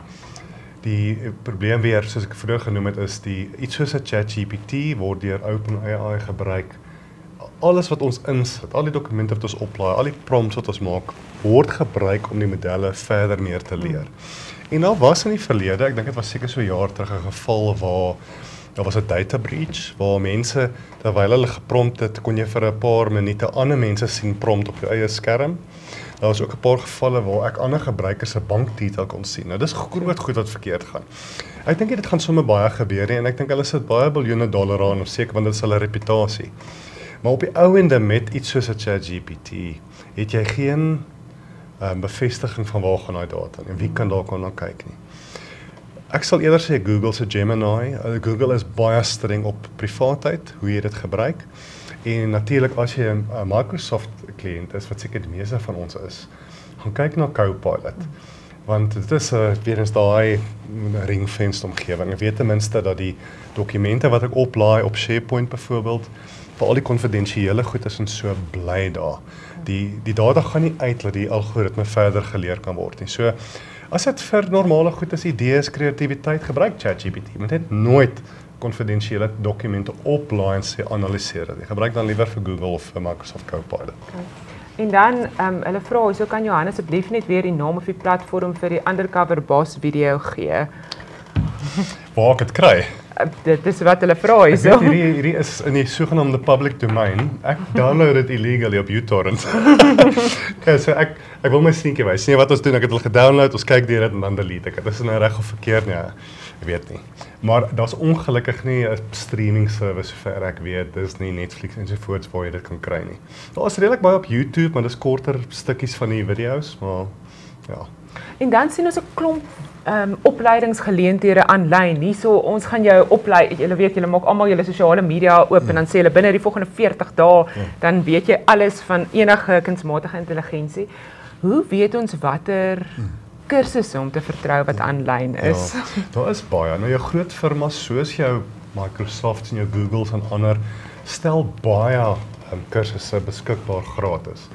Die probleem weer, soos ek vroeër genoem het, is iets soos 'n ChatGPT word deur OpenAI gebruik. Alles wat ons insit, al die dokumente wat ons oplaai, al die prompts wat ons maak, word gebruik om die modelle verder meer te leer. En daar was in die verlede, ek dink dit was seker so 'n jaar terug 'n geval waar daar was 'n data breach, waar mense, terwyl hulle geprompt het, kon jy vir 'n paar minute ander mense sien prompt op jou eie skerm. Daar was ook 'n paar gevalle waar ek ander gebruikers se bankdetail kon sien. Nou dis groot goed wat verkeerd gaan. Ek dink dit gaan sommer baie gebeur nie en ek dink hulle sit baie biljoene dollar aan, seker want dit is hulle reputasie. Maar op die ou ende met iets soos 'n ChatGPT, het jy geen bevestiging van waar gaan daai data en wie kan daar kon na kyk nie. Ek sal eerder sê Google se Gemini. Google is baie streng op privaatheid, hoe jy dit gebruik. En natuurlik as jy 'n Microsoft kliënt is, wat seker die meeste van ons is, gaan kyk na Copilot. Want dit is weer eens daai ring-fenced omgewing. Ek weet ten minste dat die dokumente wat ek oplaai op SharePoint byvoorbeeld, vir al die konfidensiële goed is en so bly daar. Die data gaan nie uit dat die algoritme verder geleer kan word nie. So as dit vir normale goed is, idees, kreatiwiteit, gebruik ChatGPT. Moet net nooit konfidensiële dokumente oplaai en sê analiseer dit. Gebruik dan liewer vir Google of vir Microsoft Copilot. En dan, hulle vra, so kan Johan asseblief net weer die naam of die platform vir die Undercover Boss video gee. Waar ek dit kry? Dit is wat hulle vra hier so. Hierdie is in die sogenaamde public domain. Ek download dit illegally op uTorrent. Okay, so ek wil my seentjie wys. Nee, wat ons doen, ek het hulle gedownload, ons kyk deur dit en dan delete ek dit. Dis nou reg of verkeerd nie. Ek weet nie. Maar daar's ongelukkig nie 'n streaming service sover ek weet, Disney, Netflix en so voort waar jy dit kan kry nie. Daar is redelik baie op YouTube, maar dis korter stukkies van die video's, maar ja. En dan sien ons 'n klomp opleidingsgeleenthede aanlyn. Hierso ons gaan jou oplei. Julle weet julle maak almal julle sosiale media oop en dan sê hulle binne die volgende 40 dae dan weet jy alles van enige kunsmatige intelligensie. Hoe weet ons watter kursusse om te vertrou wat aanlyn is? Ja, daar is baie. Nou jou groot firmas soos jou Microsoft en jou Googles en ander stel baie kursusse beskikbaar gratis.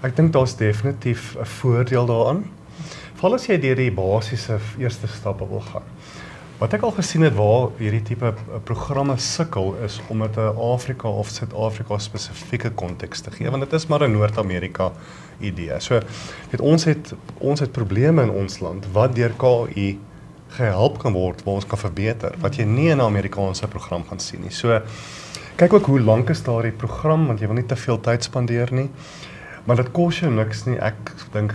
Ek dink daar's definitief 'n voordeel daaraan. Veral as jy deur die basiese eerste stappe wil gaan. Wat ek al gesien het waar hierdie tipe programme sukkel is om dit 'n Afrika of Suid-Afrika spesifieke konteks te gee, want dit is maar 'n Noord-Amerika idee. So, ons het probleme in ons land wat deur KI gehelp kan word waar ons kan verbeter, wat jy nie in 'n Amerikaanse program gaan sien nie. So, kyk ook hoe lank is daardie program, want jy wil nie te veel tyd spandeer nie. Maar dit kos jou niks nie. Ek dink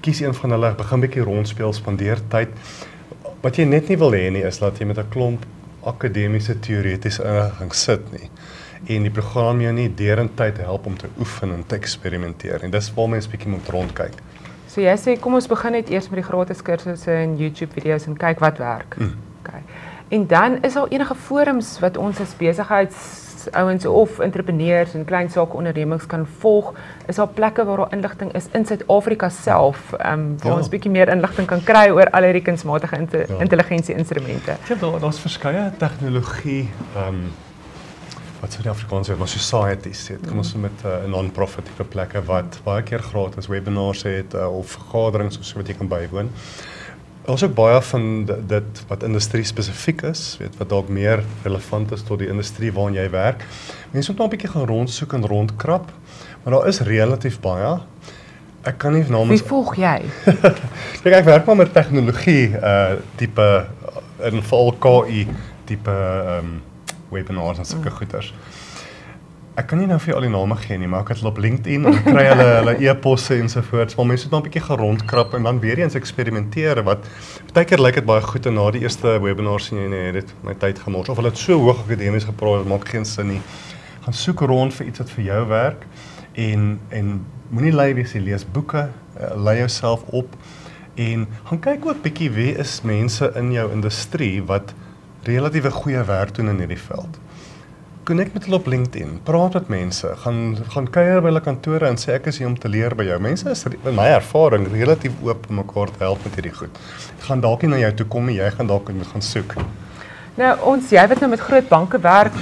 kies een van hulle, begin bietjie rondspeel, spandeer tyd. Wat jy net nie wil hê nie is dat jy met 'n klomp akademiese teoretiese inligting sit nie. En die program jou nie derentyd help om te oefen en te eksperimenteer. En dis waar mense bietjie moet rondkyk. So jy sê kom ons begin net eers met die gratis kursusse en YouTube video's en kyk wat werk. Okay. En dan is daar enige forums wat ons as besigheidsouens of entrepreneurs en klein sake ondernemings kan volg. Is daar plekke waar daar inligting is in Suid-Afrika self, waar ons bietjie meer inligting kan kry oor al hierdie kunsmatige intelligensie instrumente? Ja, daar's verskeie tegnologie wat Suid-Afrikaans het, maar societies het. Kom ons met 'n non-profit tipe plekke wat baie keer gratis webinars het of vergaderings of so wat jy kan bywoon. Daar's ook baie van dit wat industrie spesifiek is, weet wat dalk meer relevant is tot die industrie waarin jy werk. Mense moet nou 'n bietjie gaan rondsoek en rondkrap, maar daar is relatief baie. Ek kan nie namens Wie volg jy? Kijk, ek werk maar met tegnologie tipe in veral KI tipe webinars en sulke goeders. Ek kan nie nou vir al die name gee nie, maar ek het hulle op LinkedIn en kry hulle e-posse ensovoorts, maar mense moet dan 'n bietjie gaan rondkrap en dan weer eens eksperimenteer wat partykeer lyk dit baie goed en na die eerste webinar sien jy nee, dit my tyd gemors of hulle het so hoog akademies gepraat, dit maak geen sin nie. Gaan soek rond vir iets wat vir jou werk en moenie lui wees, jy lees boeke, lei jouself op en gaan kyk ook bietjie wie is mense in jou industrie wat relatief goeie werk doen in hierdie veld. connect met hulle op LinkedIn, praat met mense, gaan kuier by hulle kantore en sê ek is hier om te leer by jou. Mense is in my ervaring relatief oop om mekaar te help met hierdie goed. Gaan dalk nie na jou toe kom en jy gaan dalk moet gaan soek. Nou jy wat nou met groot banke werk,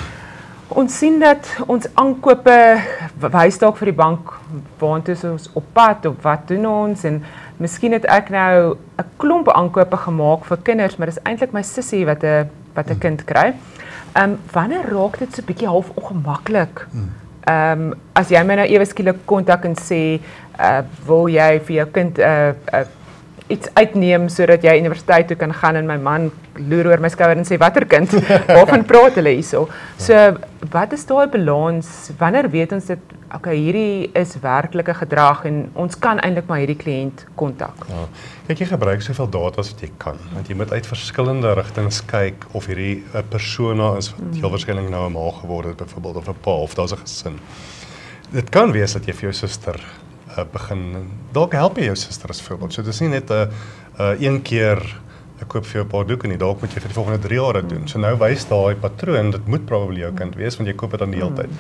ons sien dat ons aankope wys dalk vir die bank waantoe is ons op pad of wat doen ons en miskien het ek nou 'n klomp aankope gemaak vir kinders, maar dis eintlik my sussie wat 'n kind kry. Wanneer raak dit so 'n bietjie half ongemaklik? As jy my nou ewe skielik kontak en sê, wil jy vir jou kind iets uitneem sodat jy universiteit toe kan gaan en my man loer oor my skouer en sê watter kind, waarvan praat hulle hierso? So wat is daai balans? Wanneer weet ons dit okay, hierdie is werklike gedrag en ons kan eintlik maar hierdie kliënt kontak? Ja. Kyk, jy gebruik soveel data as wat jy kan, want jy moet uit verskillende rigtings kyk of hierdie 'n persona is wat heel waarskynlik nou 'n ma geword het byvoorbeeld of 'n pa of daar's 'n gesin. Dit kan wees dat jy vir jou suster begin, dalk help jy jou suster as voorbeeld. So dis nie net 'n keer ek koop vir jou 'n paar doeke nie, dalk moet jy vir die volgende 3 jaar doen. So nou wys daai patroon, dit moet probably jou kind wees want jy koop dit dan die hele tyd.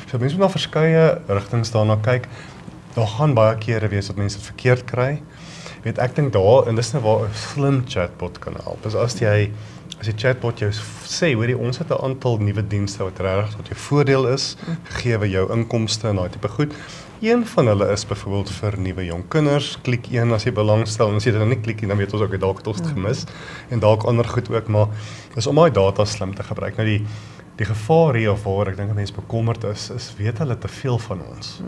So mense moet na verskeie rigtings daarna kyk. Daar gaan baie kere wees dat mense dit verkeerd kry. Weet ek dink daar en dis nou waar 'n slim chatbot kan help. Is as die chatbot jou sê, hoorie ons het 'n aantal nuwe dienste wat regtig tot jou voordeel is, gegee jou inkomste en daai tipe goed. Een van hulle is byvoorbeeld vir nuwe jong kinders, klik 1 as jy belangstel en as jy dit dan nie klik nie, dan weet ons ook dalk het ons dit gemis en dalk ander goed ook, maar dis om daai data slim te gebruik. Nou die gevaar hier of waar ek dink 'n mens bekommerd is weet hulle te veel van ons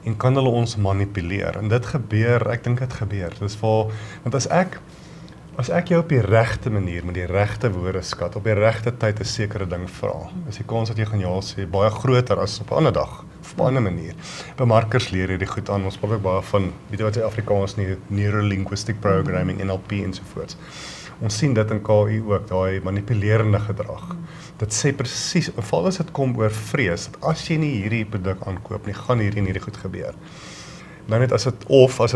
en kan hulle ons manipuleer en dit gebeur, ek dink dit gebeur. Dis waar want as ek jou op die regte manier met die regte woorde skat, op die regte tyd 'n sekere ding vra, is die kans dat jy gaan ja sê baie groter as op 'n ander dag of op 'n ander manier. Bemarkers leer hierdie goed aan. Ons praat ook baie van weet jy wat in Afrikaans nie neuro-linguistic programming, NLP ensovoorts. Ons sien dit in KI ook, daai manipulerende gedrag. Dit sê presies, veral as dit kom oor vrees, dat as jy nie hierdie produk aankoop nie, gaan hierdie en hierdie goed gebeur. Nou net as dit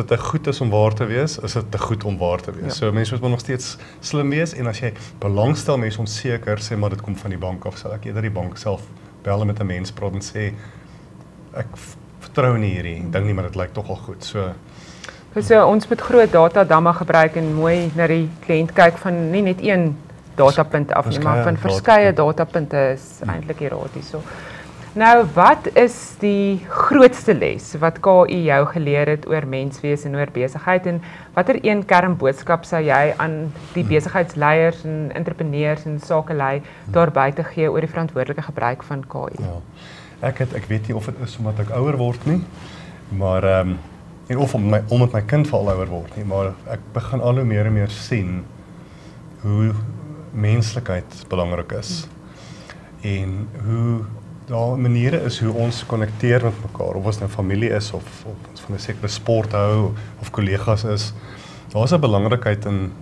te goed is om waar te wees, is dit te goed om waar te wees. Ja. So mense moet maar nog steeds slim wees en as jy belangstel, mense onseker, sê maar dit kom van die bank af, sal ek eerder die bank self bel met 'n mens praat en sê ek vertrou nie hierdie, ek dink nie maar dit lyk tog al goed. So ons moet groot datadamme gebruik en mooi na die kliënt kyk van nie net een datapunt af nie, maar van verskeie datapunte is eintlik die raad hierso. Nou, wat is die grootste les wat KI jou geleer het oor menswees en oor besigheid en watter een kernboodskap sou jy aan die besigheidsleiers en entrepreneurs en sakelei daar buite gee oor die verantwoordelike gebruik van KI? Ja. Ek weet nie of dit is omdat ek ouer word nie, maar en of omdat my kind veral ouer word nie, maar ek begin al hoe meer en meer sien hoe menslikheid belangrik is en hoe daar maniere is hoe ons konnekteer met mekaar, of ons nou familie is of ons van 'n sekere sport hou of kollegas is. Daar's 'n belangrikheid in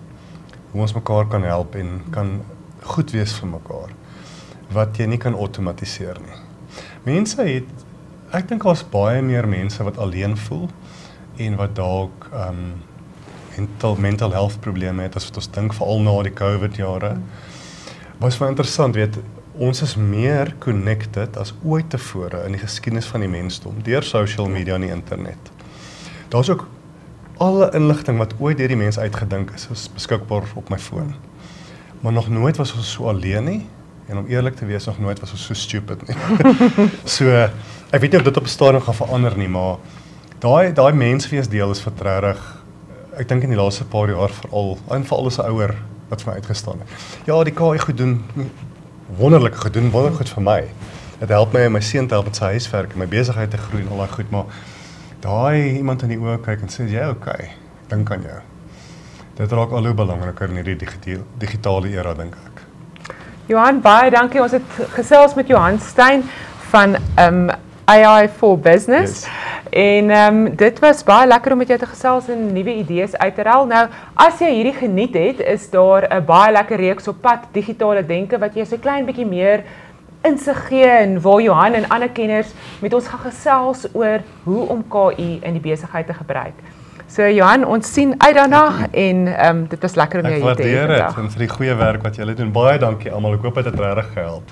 hoe ons mekaar kan help en kan goed wees vir mekaar wat jy nie kan outomatiseer nie. Mense ek dink daar's baie meer mense wat alleen voel en wat dalk mental health probleme het as wat ons dink veral na die COVID jare. Was baie interessant, weet ons is meer connected as ooit tevore in die geskiedenis van die mensdom deur social media en die internet. Daar's ook alle inligting wat ooit deur die mens uitgedink is beskikbaar op my foon. Maar nog nooit was ons so alleen nie en om eerlik te wees nog nooit was ons so stupid nie. So ek weet nie of dit op 'n stadium gaan verander nie, maar daai menswees deel is vertredig. Ek dink in die laaste paar jaar veral as 'n ouer wat vir my uitgestaan het. Ja, die KI goed doen wonderlik goed vir my. Dit help my om my seun te help met sy huiswerk en my besigheid te groei en al daai goed, maar daai iemand in die oë kyk en sê jy okay, dink aan jou. Dit raak al hoe belangriker in hierdie digitale era dink ek. Johan, baie dankie. Ons het gesels met Johan Stein van AI for Business. Yes. En dit was baie lekker om met jou te gesels en nuwe idees uit te ruil. Nou, as jy hierdie geniet het, is daar 'n baie lekker reeks op pad digitale denke wat jy so klein bietjie meer insig gee en waar Johan en ander kenners met ons gaan gesels oor hoe om KI in die besigheid te gebruik. So Johan, ons sien uit daarna en dit was lekker om jou hier te hê vandag. Ek waardeer dit en vir die goeie werk wat julle doen. Baie dankie almal. Ek hoop dit het regtig gehelp.